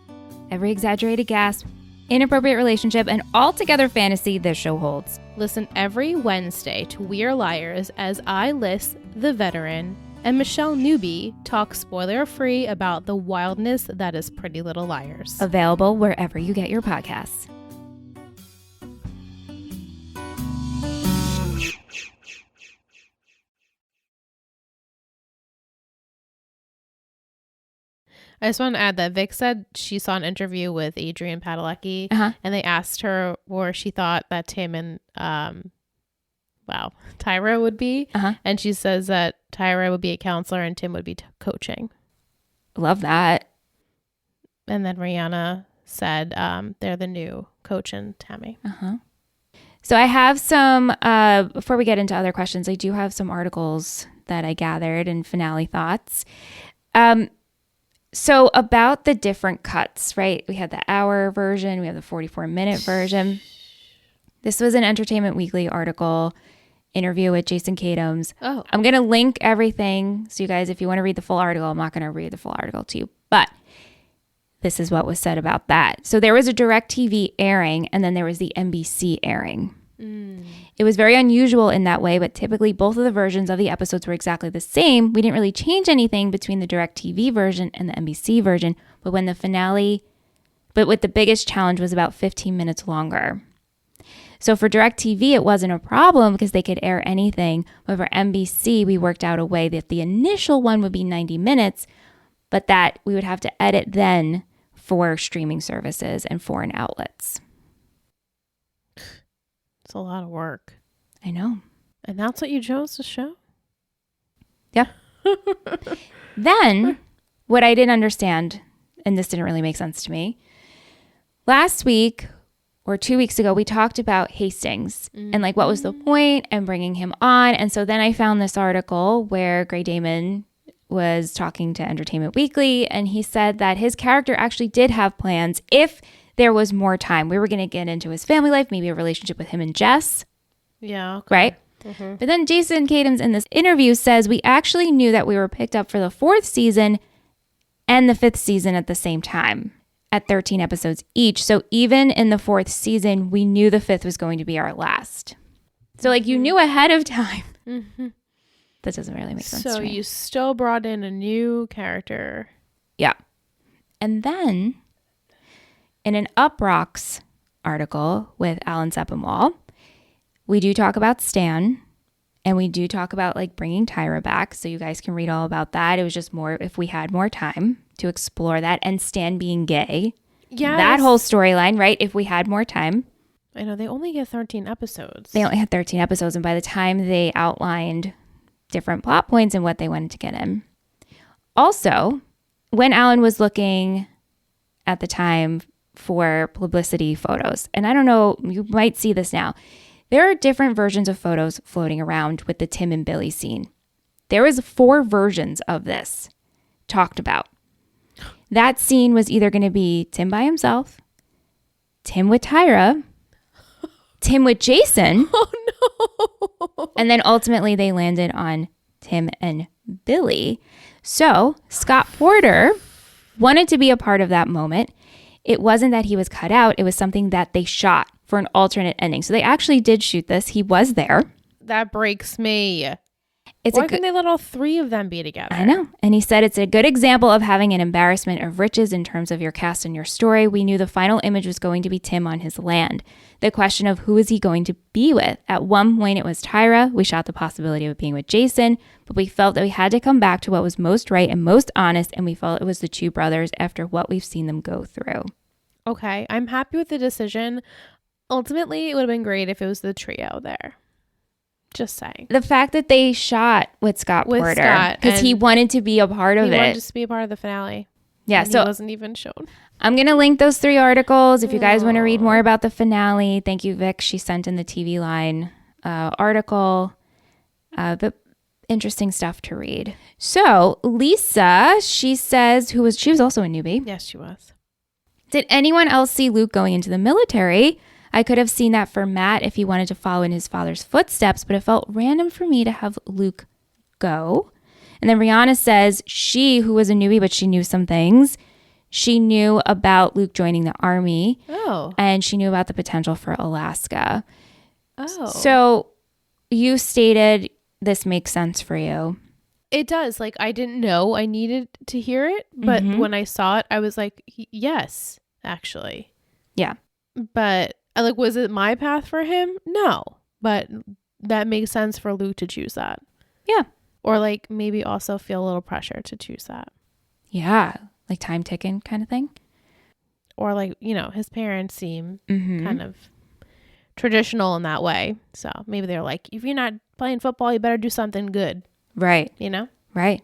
Every exaggerated gasp, inappropriate relationship, and altogether fantasy this show holds.
Listen every Wednesday to We Are Liars as I, Liz, the veteran, and Michelle Newbie talk spoiler-free about the wildness that is Pretty Little Liars.
Available wherever you get your podcasts.
I just want to add that Vic said she saw an interview with Adrian Padalecki, and they asked her where she thought that Tim and Tyra would be, and she says that Tyra would be a counselor and Tim would be coaching.
Love that.
And then Rihanna said they're the new Coach and Tami.
So I have some, before we get into other questions, I do have some articles that I gathered and finale thoughts. So about the different cuts, right? We had the hour version. We have the 44-minute version. This was an Entertainment Weekly article, interview with Jason Katims.
Oh.
I'm going to link everything. So you guys, if you want to read the full article, I'm not going to read the full article to you. But this is what was said about that. So there was a DirecTV airing, and then there was the NBC airing. It was very unusual in that way, but typically both of the versions of the episodes were exactly the same. We didn't really change anything between the DirecTV version and the NBC version, but with the biggest challenge was about 15 minutes longer. So for DirecTV, it wasn't a problem because they could air anything, but for NBC, we worked out a way that the initial one would be 90 minutes, but that we would have to edit then for streaming services and foreign outlets.
It's a lot of work.
I know.
And that's what you chose to show?
Yeah. Then, what I didn't understand, and this didn't really make sense to me, last week or 2 weeks ago, we talked about Hastings and like what was the point and bringing him on. And so then I found this article where Grey Damon was talking to Entertainment Weekly, and he said that his character actually did have plans if there was more time. We were going to get into his family life, maybe a relationship with him and Jess.
Yeah. Okay.
Right? But then Jason Katims in this interview says we actually knew that we were picked up for the 4th season and the 5th season at the same time at 13 episodes each. So even in the 4th season, we knew the 5th was going to be our last. So like you knew ahead of time. That doesn't really make sense
So
to me.
you still brought in a new character.
Yeah. And then in an Uproxx article with Alan Sepinwall, we do talk about Stan, and we do talk about like bringing Tyra back. So you guys can read all about that. It was just more if we had more time to explore that, and Stan being gay.
Yeah.
That whole storyline, right? If we had more time.
I know they only get 13 episodes.
They only had 13 episodes. And by the time they outlined different plot points and what they wanted to get in. Also, when Alan was looking at the time for publicity photos, and I don't know, you might see this now. There are different versions of photos floating around with the Tim and Billy scene. There was 4 versions of this talked about. That scene was either going to be Tim by himself, Tim with Tyra, Tim with Jason.
Oh, no.
And then ultimately they landed on Tim and Billy. So Scott Porter wanted to be a part of that moment. It wasn't that he was cut out. It was something that they shot for an alternate ending. So they actually did shoot this. He was there.
That breaks me.
It's
Why couldn't they let all 3 of them be together?
I know. And he said it's a good example of having an embarrassment of riches in terms of your cast and your story. We knew the final image was going to be Tim on his land. The question of who is he going to be with? At one point it was Tyra. We shot the possibility of it being with Jason, but we felt that we had to come back to what was most right and most honest, and we felt it was the 2 brothers after what we've seen them go through.
Okay, I'm happy with the decision. Ultimately, it would have been great if it was the trio there. Just saying.
The fact that they shot with Scott Porter because he wanted to be a part of it.
He wanted to be a part of the finale.
Yeah,
and
so
he wasn't even shown.
I'm going to link those 3 articles if you guys want to read more about the finale. Thank you, Vic. She sent in the TV Line article. But interesting stuff to read. So Lisa, she says, she was also a newbie.
Yes, she was.
Did anyone else see Luke going into the military? I could have seen that for Matt if he wanted to follow in his father's footsteps, but it felt random for me to have Luke go. And then Rihanna says she, who was a newbie, but she knew some things. She knew about Luke joining the army.
Oh.
And she knew about the potential for Alaska.
Oh.
So you stated this makes sense for you.
It does. Like, I didn't know I needed to hear it, but when I saw it, I was like, yes, actually.
Yeah.
But like, was it my path for him? No. But that makes sense for Luke to choose that.
Yeah.
Or like maybe also feel a little pressure to choose that.
Yeah. Like time ticking kind of thing.
Or like, his parents seem kind of traditional in that way. So maybe they're like, if you're not playing football, you better do something good.
Right.
Right.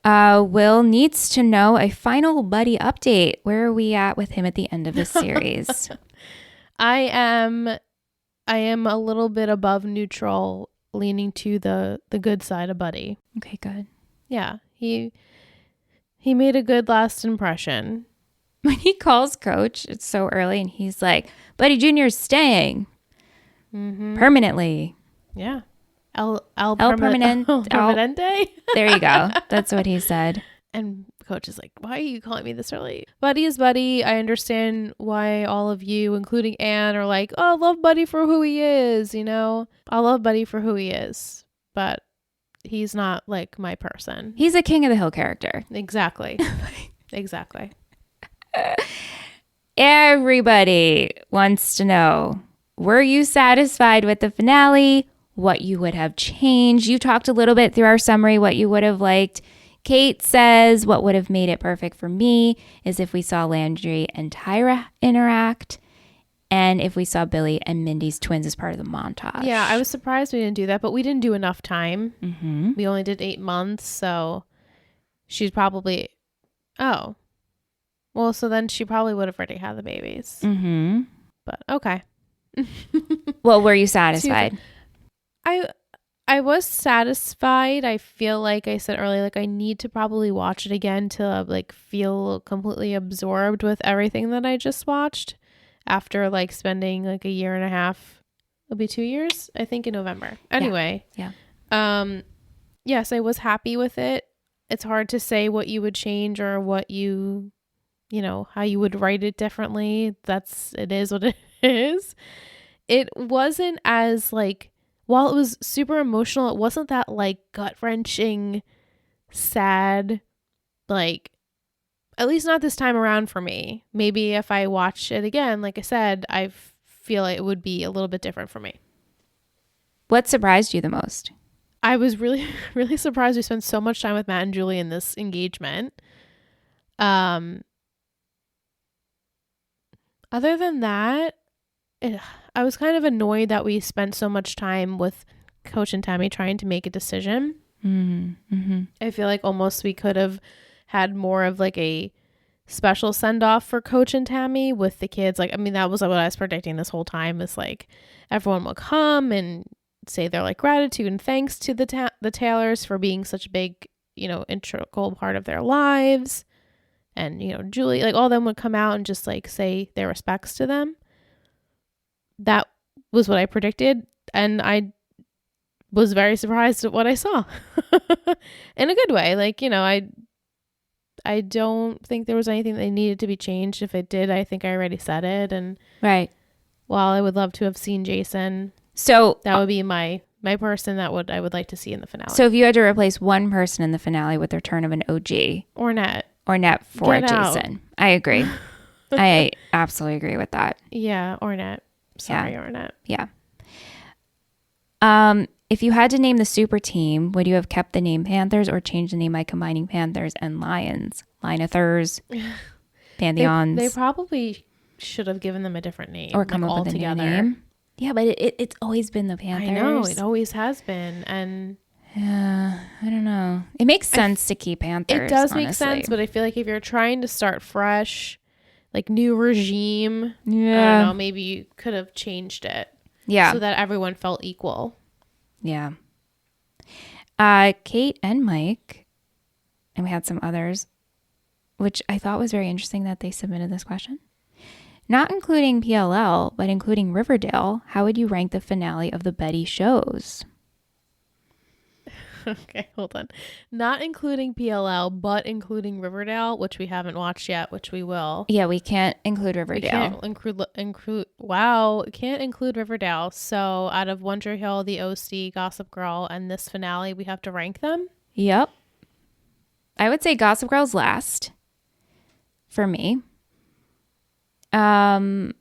Will needs to know a final buddy update. Where are we at with him at the end of this series?
I am a little bit above neutral, leaning to the good side of Buddy.
Okay, good.
Yeah, he made a good last impression.
When he calls Coach, it's so early, and he's like, Buddy Jr.'s staying permanently.
Yeah.
El Permanente. There you go. That's what he said.
And Coach is like, why are you calling me this early? Buddy is Buddy. I understand why all of you, including Anne, are like, oh, I love Buddy for who he is. I love Buddy for who he is. But he's not like my person.
He's a King of the Hill character.
Exactly. Exactly.
Everybody wants to know, were you satisfied with the finale? What you would have changed? You talked a little bit through our summary what you would have liked. Kate says what would have made it perfect for me is if we saw Landry and Tyra interact, and if we saw Billy and Mindy's twins as part of the montage.
Yeah, I was surprised we didn't do that, but we didn't do enough time. We only did 8 months, so she's probably... Oh. Well, so then she probably would have already had the babies. But okay.
Well, were you satisfied?
I I was satisfied. I feel like I said earlier, like I need to probably watch it again to like feel completely absorbed with everything that I just watched after like spending like a year and a half. It'll be 2 years, I think, in November. Anyway.
Yeah.
Yes, I was happy with it. It's hard to say what you would change or what you know, how you would write it differently. It is what it is. It wasn't as like, while it was super emotional, it wasn't that like gut-wrenching, sad, like, at least not this time around for me. Maybe if I watch it again, like I said, I feel like it would be a little bit different for me.
What surprised you the most?
I was really, really surprised we spent so much time with Matt and Julie in this engagement. Other than that, I was kind of annoyed that we spent so much time with Coach and Tami trying to make a decision.
Mm-hmm.
I feel like almost we could have had more of like a special send off for Coach and Tami with the kids. Like, I mean, that was what I was predicting this whole time, is like everyone will come and say their like gratitude and thanks to the Taylors for being such a big, you know, integral part of their lives. And, you know, Julie, like all of them would come out and just like say their respects to them. That was what I predicted. And I was very surprised at what I saw in a good way. Like, you know, I don't think there was anything that needed to be changed. If it did, I think I already said it. And
right.
while I would love to have seen Jason,
so
that would be my person that I would like to see in the finale.
So if you had to replace one person in the finale with the return of an OG
Ornette
for
Get
Jason,
out.
I agree. I absolutely agree with that.
Yeah, Ornette. Sorry, Ornette.
Yeah. If you had to name the super team, would you have kept the name Panthers or changed the name by combining Panthers and Lions? Lionathers, Pantheons.
They probably should have given them a different name.
Or come up with a new name. Yeah, but it's always been the Panthers.
I know, it always has been. And
yeah, I don't know. It makes sense to keep Panthers.
It does
honestly.
make sense, but I feel like if you're trying to start fresh, like new regime, I don't know, maybe you could have changed it.
Yeah.
So that everyone felt equal.
Yeah. Kate and Mike, and we had some others, which I thought was very interesting that they submitted this question. Not including PLL, but including Riverdale, how would you rank the finale of the Betty shows?
Okay, hold on. Not including PLL, but including Riverdale, which we haven't watched yet, which we will.
Yeah, we can't include Riverdale.
Can't include Riverdale. So out of One Tree Hill, The OC, Gossip Girl, and this finale, we have to rank them?
Yep. I would say Gossip Girl's last for me.
Oh,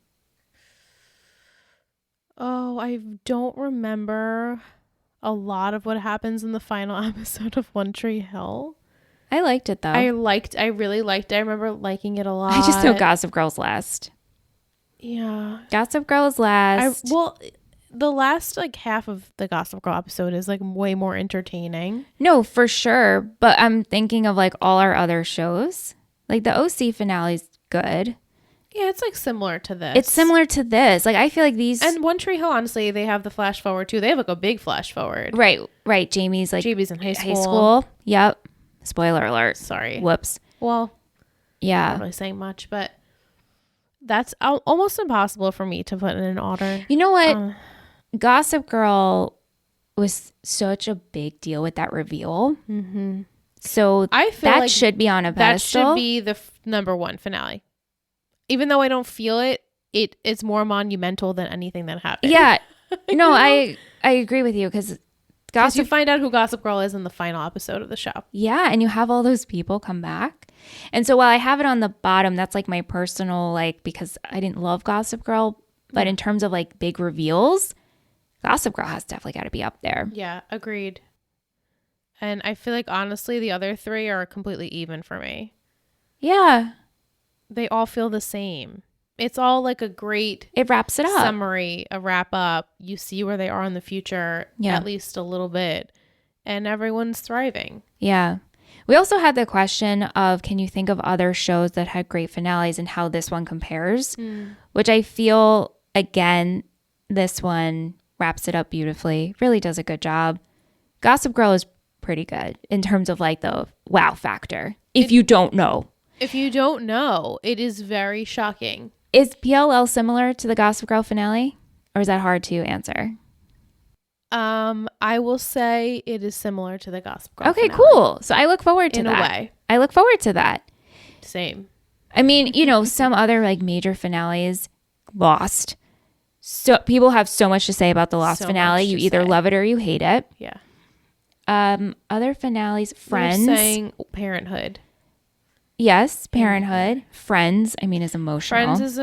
I don't remember a lot of what happens in the final episode of One Tree Hill.
I liked it though.
I really liked it. I remember liking it a lot.
I just know Gossip Girl's last.
Yeah.
Gossip Girl is last.
The last like half of the Gossip Girl episode is like way more entertaining.
No, for sure. But I'm thinking of like all our other shows. Like the OC finale's good.
Yeah, it's like similar to this.
It's similar to this. Like I feel like these
and One Tree Hill, honestly, they have the flash forward too. They have like a big flash forward.
Right. Jamie's
in high school.
Yep. Spoiler alert.
Sorry.
Whoops.
Well,
yeah.
I'm not really saying much, but that's almost impossible for me to put in an order.
You know what? Gossip Girl was such a big deal with that reveal.
Mm-hmm.
So
I feel
that
like
should be on a pedestal.
That should be the number one finale. Even though I don't feel it, it's more monumental than anything that happened.
Yeah. No, I agree with you because
you find out who Gossip Girl is in the final episode of the show.
Yeah, and you have all those people come back. And so while I have it on the bottom, that's like my personal, like, because I didn't love Gossip Girl, but in terms of like big reveals, Gossip Girl has definitely got to be up there.
Yeah, agreed. And I feel like honestly, the other three are completely even for me.
Yeah.
They all feel the same. It's all like a great
it wraps it up.
Summary, a wrap up. You see where they are in the future, at least a little bit, and everyone's thriving.
Yeah. We also had the question of, can you think of other shows that had great finales and how this one compares? Which I feel, again, this one wraps it up beautifully, really does a good job. Gossip Girl is pretty good in terms of like the wow factor. If you don't know.
If you don't know, it is very shocking.
Is PLL similar to the Gossip Girl finale? Or is that hard to answer?
I will say it is similar to the Gossip Girl
Okay,
finale.
cool. So I look forward to that.
In a way.
I look forward to that.
Same.
I mean, you know, some other like major finales, Lost. So people have so much to say about the Lost finale. You either love it or you hate it.
Yeah.
Other finales, Friends.
You're saying Parenthood.
Yes, Parenthood. Friends, I mean, is emotional.
Friends is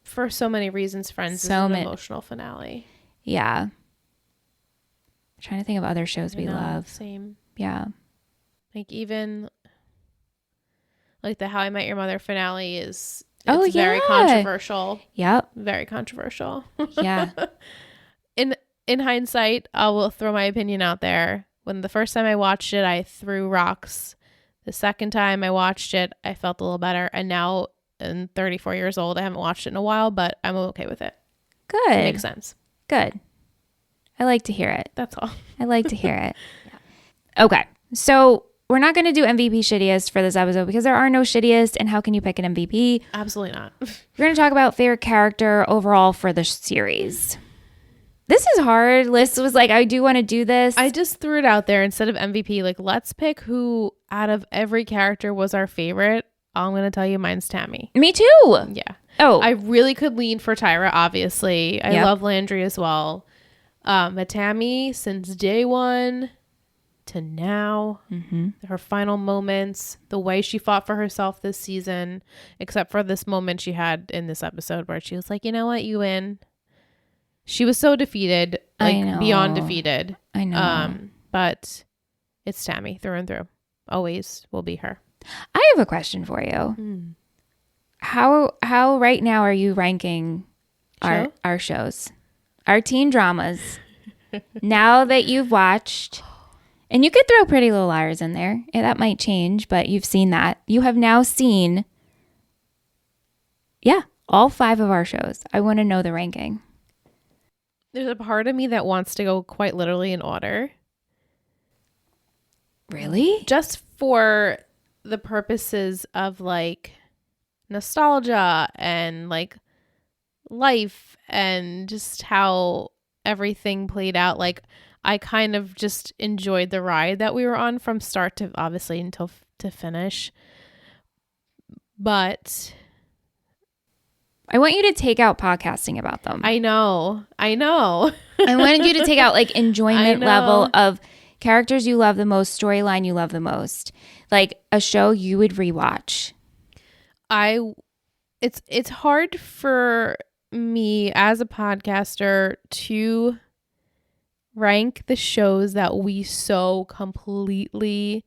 for so many reasons, Friends is an emotional finale.
Yeah. I'm trying to think of other shows we love.
Same.
Yeah.
Like even like the How I Met Your Mother finale is
yeah.
very controversial.
Yep.
Very controversial.
Yeah.
In hindsight, I will throw my opinion out there. When the first time I watched it, I threw rocks. The second time I watched it, I felt a little better. And now, I'm 34 years old, I haven't watched it in a while, but I'm okay with it.
Good.
It makes sense.
Good. I like to hear it.
That's all.
I like to hear it. Yeah. Okay. So we're not going to do MVP shittiest for this episode because there are no shittiest. And how can you pick an MVP?
Absolutely not.
We're going to talk about favorite character overall for the series. This is hard. Liz was like, I do want to do this.
I just threw it out there instead of MVP. Like, let's pick who out of every character was our favorite. I'm going to tell you mine's Tami.
Me too.
Yeah.
Oh.
I really could lean for Tyra, obviously. I love Landry as well. But Tami, since day one to now, her final moments, the way she fought for herself this season, except for this moment she had in this episode where she was like, you know what, you win. She was so defeated, like beyond defeated.
I know.
But it's Tami through and through. Always will be her.
I have a question for you. How right now are you ranking our shows? Our teen dramas. Now that you've watched, and you could throw Pretty Little Liars in there. Yeah, that might change, but you've seen that. You have now seen, all 5 of our shows. I want to know the ranking.
There's a part of me that wants to go quite literally in order.
Really?
Just for the purposes of like nostalgia and like life and just how everything played out. Like I kind of just enjoyed the ride that we were on from start to obviously until to finish. But
I want you to take out podcasting about them.
I know.
I wanted you to take out like enjoyment level of characters you love the most, storyline you love the most, like a show you would rewatch.
It's hard for me as a podcaster to rank the shows that we so completely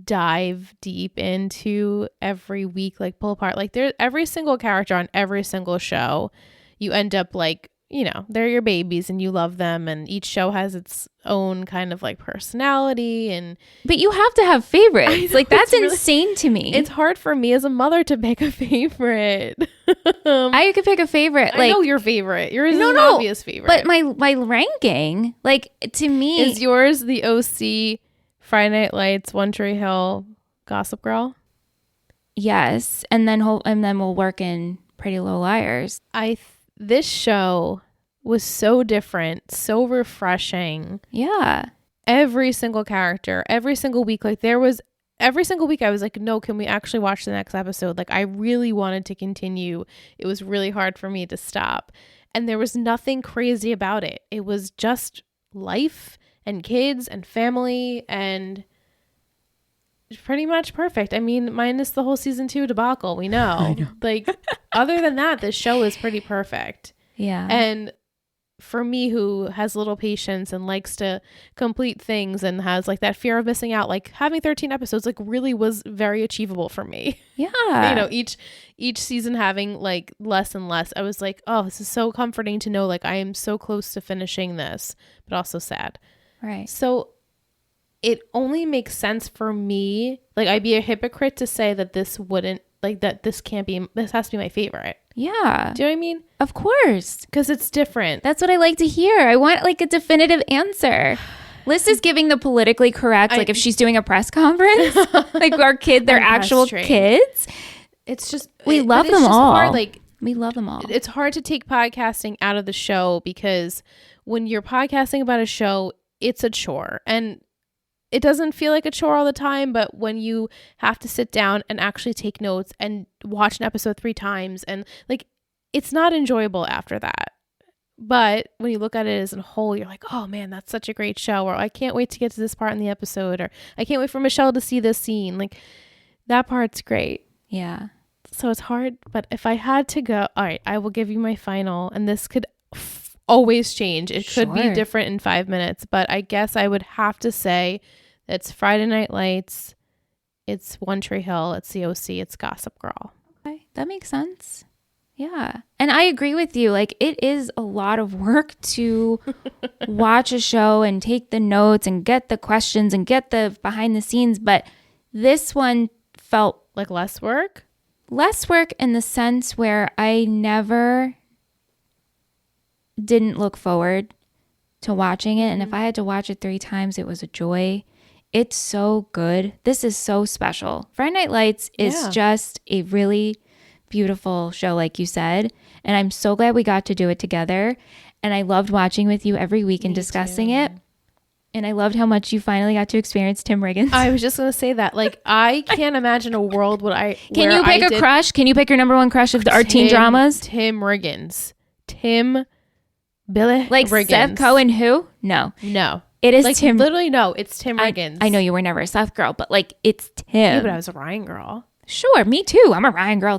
dive deep into every week, like pull apart. Like there's every single character on every single show, you end up like, you know, they're your babies and you love them, and each show has its own kind of like personality. But
you have to have favorites.
Know,
like that's insane to me.
It's hard for me as a mother to pick a favorite.
I could pick a favorite.
I know your favorite. Yours is an obvious favorite.
But my ranking, like to me,
is yours the OC, Friday Night Lights, One Tree Hill, Gossip Girl?
Yes, and then we'll work in Pretty Little Liars.
This show was so different, so refreshing.
Yeah.
Every single character, every single week, like every single week I was like, no, can we actually watch the next episode? Like I really wanted to continue. It was really hard for me to stop. And there was nothing crazy about it. It was just life and kids and family and pretty much perfect. I mean, minus the whole season 2 debacle, we know.
I know.
Like other than that, this show is pretty perfect.
Yeah.
And for me, who has little patience and likes to complete things and has like that fear of missing out, like having 13 episodes like really was very achievable for me.
Yeah.
You know, each season having like less and less, I was like, oh, this is so comforting to know like I am so close to finishing this, but also sad.
Right.
So it only makes sense for me. Like I'd be a hypocrite to say that this wouldn't, like that this has to be my favorite.
Yeah.
Do you know what I mean?
Of course.
Because it's different.
That's what I like to hear. I want like a definitive answer. Liz is giving the politically correct, like if she's doing a press conference, like our kid, they're actual kids.
It's just
we love them all.
Hard, like
we love them all.
It's hard to take podcasting out of the show because when you're podcasting about a show, it's a chore, and it doesn't feel like a chore all the time. But when you have to sit down and actually take notes and watch an episode 3 times, and like, it's not enjoyable after that. But when you look at it as a whole, you're like, oh man, that's such a great show. Or I can't wait to get to this part in the episode. Or I can't wait for Michelle to see this scene. Like, that part's great.
Yeah.
So it's hard. But if I had to go, all right, I will give you my final. And this could always change. It could be different in 5 minutes. But I guess I would have to say it's Friday Night Lights. It's One Tree Hill. It's the OC. It's Gossip Girl.
Okay. That makes sense. Yeah. And I agree with you. Like, it is a lot of work to watch a show and take the notes and get the questions and get the behind the scenes. But this one felt
like less work?
Less work in the sense where I never didn't look forward to watching it. And if I had to watch it 3 times, it was a joy. It's so good. This is so special. Friday Night Lights is just a really beautiful show, like you said, and I'm so glad we got to do it together, and I loved watching with you every week and discussing it, and I loved how much you finally got to experience Tim Riggins.
I was just gonna say that, like, I can't imagine a world where
can you pick a crush? Can you pick your number one crush of our teen dramas?
Tim Riggins. Billy
like
Riggins.
Seth Cohen. Who? No it is like, Tim.
Literally, no, it's Tim Riggins.
I know you were never a Seth girl, but like, it's Tim.
Yeah, but I was a Ryan girl.
Sure, me too. I'm a Ryan girl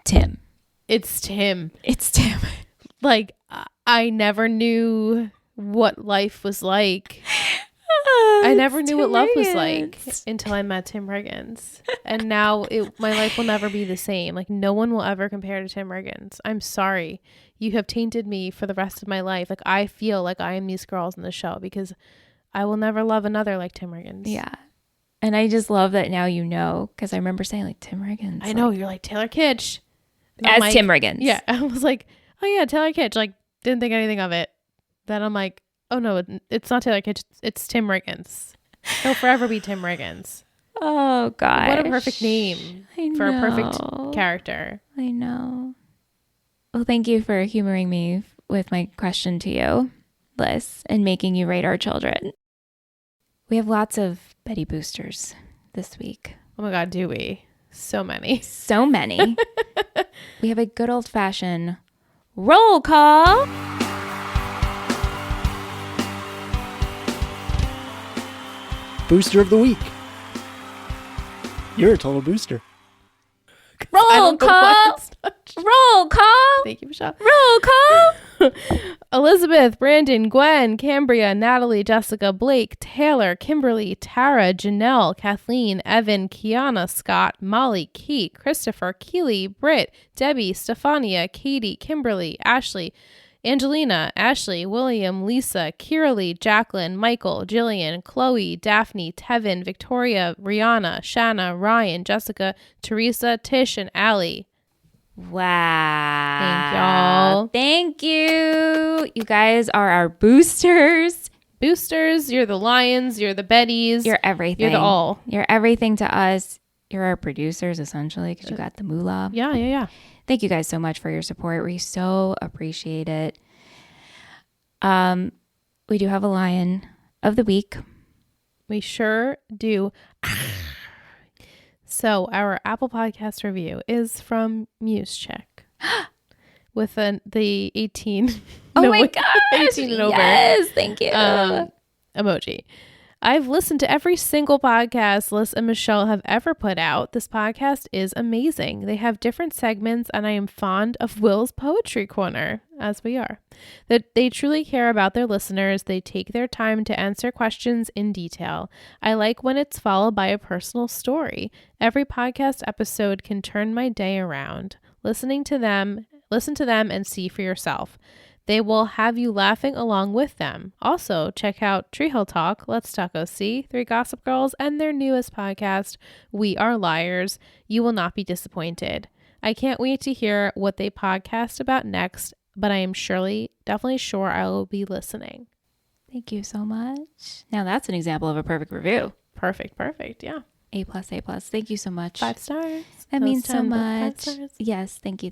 Tim.
It's Tim.
Like,
I never knew what life was like. I never knew what love was like until I met Tim Riggins. And now my life will never be the same. Like, no one will ever compare to Tim Riggins. I'm sorry. You have tainted me for the rest of my life. Like, I feel like I am these girls in the show because I will never love another like Tim Riggins.
Yeah. And I just love that now you know, because I remember saying, like, Tim Riggins.
I know. You're like, Taylor Kitsch.
As like, Tim Riggins.
Yeah. I was like, oh yeah, Taylor Kitsch. Like, didn't think anything of it. Then I'm like, oh no, it's not Taylor Kitsch. It's Tim Riggins. He'll forever be Tim Riggins.
Oh God.
What a perfect name for a perfect character.
I know. Well, thank you for humoring me with my question to you, Liz, and making you rate our children. We have lots of Betty boosters this week.
Oh my God, do we? So many.
So many. We have a good old-fashioned roll call.
Booster of the week. You're a total booster.
Roll call. Roll call.
Thank you, Michelle.
Roll call.
Elizabeth, Brandon, Gwen, Cambria, Natalie, Jessica, Blake, Taylor, Kimberly, Tara, Janelle, Kathleen, Evan, Kiana, Scott, Molly, Kate, Christopher, Keely, Britt, Debbie, Stefania, Katie, Kimberly, Ashley, Angelina, Ashley, William, Lisa, Kiralee, Jacqueline, Michael, Jillian, Chloe, Daphne, Tevin, Victoria, Rihanna, Shanna, Ryan, Jessica, Teresa, Tish, and Allie.
Wow.
Thank y'all.
Thank you. You guys are our boosters.
Boosters, you're the Lions, you're the Bettys.
You're everything.
You're the all.
You're everything to us. You're our producers, essentially, because you got the moolah.
Yeah.
Thank you guys so much for your support. We so appreciate it. We do have a Lion of the Week.
We sure do. So our Apple Podcast review is from MuseCheck with the 18.
Oh my gosh.
18 and over.
Yes, thank you.
Emoji. I've listened to every single podcast Liz and Michelle have ever put out. This podcast is amazing. They have different segments, and I am fond of Will's Poetry Corner, as we are. That they truly care about their listeners. They take their time to answer questions in detail. I like when it's followed by a personal story. Every podcast episode can turn my day around. Listen to them and see for yourself. They will have you laughing along with them. Also, check out Tree Hill Talk, Let's Talk OC, 3 Gossip Girls, and their newest podcast, We Are Liars. You will not be disappointed. I can't wait to hear what they podcast about next, but I am definitely sure I will be listening.
Thank you so much. Now that's an example of a perfect review.
Perfect. Yeah.
A+. Thank you so much.
5 stars.
That means so
10, but 5
much.
stars.
Yes. Thank you.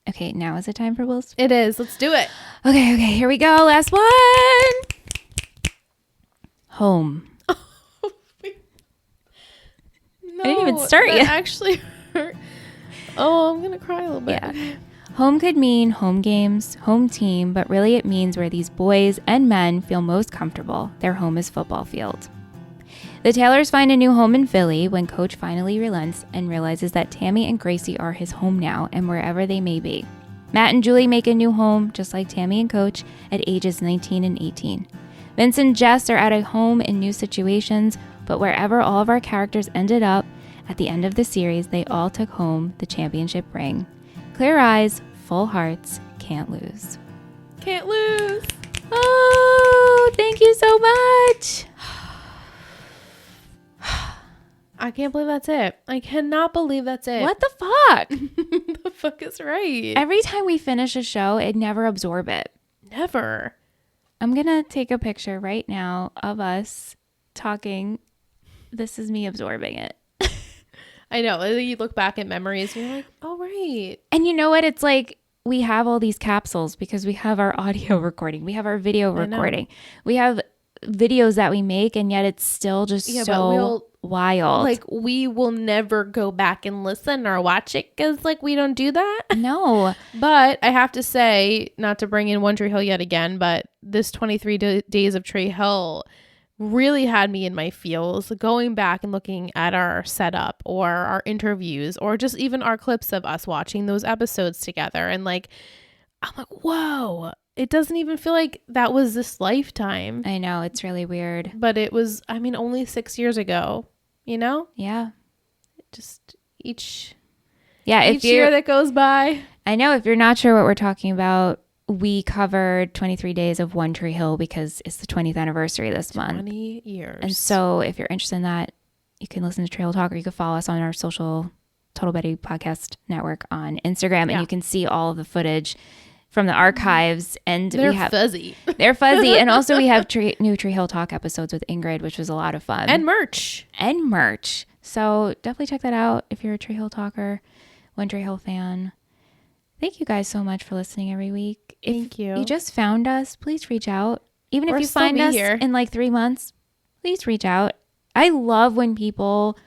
Okay, now is it time for Will's?
It is. Let's do it.
Okay. Here we go. Last one. Home.
No,
I didn't even start
that
yet.
Actually hurt. Oh, I'm gonna cry a little bit.
Yeah. Home could mean home games, home team, but really it means where these boys and men feel most comfortable. Their home is football field. The Taylors find a new home in Philly when Coach finally relents and realizes that Tami and Gracie are his home now and wherever they may be. Matt and Julie make a new home, just like Tami and Coach, at ages 19 and 18. Vince and Jess are at a home in new situations, but wherever all of our characters ended up, at the end of the series, they all took home the championship ring. Clear eyes, full hearts, can't lose.
Can't lose.
Oh, thank you so much.
I can't believe that's it. I cannot believe that's it.
What the fuck?
The fuck is right?
Every time we finish a show, it never absorb it.
Never.
I'm going to take a picture right now of us talking. This is me absorbing it.
I know. You look back at memories and you're like, oh, right.
And you know what? It's like we have all these capsules because we have our audio recording. We have our video recording. We have videos that we make, and yet it's still just so wild.
Like, we will never go back and listen or watch it because, like, we don't do that.
No.
But I have to say, not to bring in One Tree Hill yet again, but this 23 days of Tree Hill really had me in my feels, going back and looking at our setup or our interviews or just even our clips of us watching those episodes together. And like, I'm like, whoa, it doesn't even feel like that was this lifetime.
I know, it's really weird.
But it was, I mean, only 6 years ago, you know?
Yeah.
Just each
year
that goes by.
I know, if you're not sure what we're talking about, we covered 23 days of One Tree Hill because it's the 20th anniversary this month.
20 years.
And so if you're interested in that, you can listen to Trail Talk, or you can follow us on our social Total Betty Podcast Network on Instagram, and you can see all of the footage from the archives. And
they're fuzzy.
They're fuzzy. And also we have new Tree Hill Talk episodes with Ingrid, which was a lot of fun.
And merch.
So definitely check that out if you're a Tree Hill talker, One Tree Hill fan. Thank you guys so much for listening every week.
Thank you.
If you just found us, please reach out. Even if you find us in like 3 months, please reach out. I love when people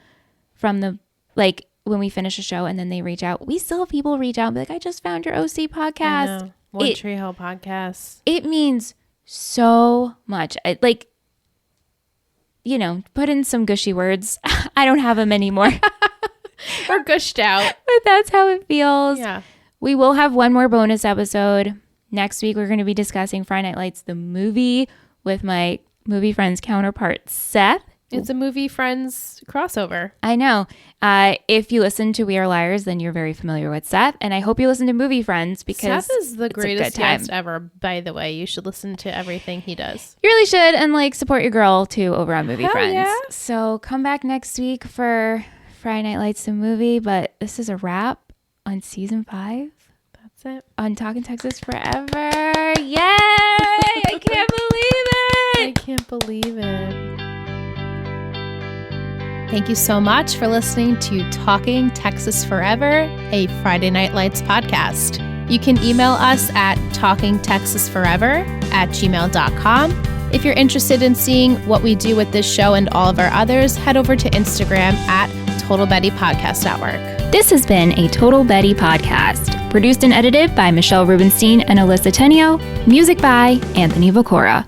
from the, like, when we finish a show and then they reach out. We still have people reach out and be like, I just found your OC podcast.
One Tree Hill podcast.
It means so much. Like, you know, put in some gushy words. I don't have them anymore.
We're gushed out.
But that's how it feels.
Yeah.
We will have one more bonus episode. Next week, we're going to be discussing Friday Night Lights, the movie, with my movie friends counterpart, Seth.
It's a movie friends crossover.
I know. If you listen to We Are Liars, then you're very familiar with Seth. And I hope you listen to Movie Friends because
Seth is the greatest guest ever, by the way. You should listen to everything he does.
You really should. And like support your girl too over on Movie Friends.
Yeah.
So come back next week for Friday Night Lights, the movie. But this is a wrap on season 5.
That's it.
On Talking Texas Forever. Yay! I can't believe it.
I can't believe it. Thank you so much for listening to Talking Texas Forever, a Friday Night Lights podcast. You can email us at talkingtexasforever@gmail.com. If you're interested in seeing what we do with this show and all of our others, head over to Instagram at Total Betty Podcast Network.
This has been a Total Betty podcast, produced and edited by Michelle Rubenstein and Alyssa Tenio, music by Anthony Vacora.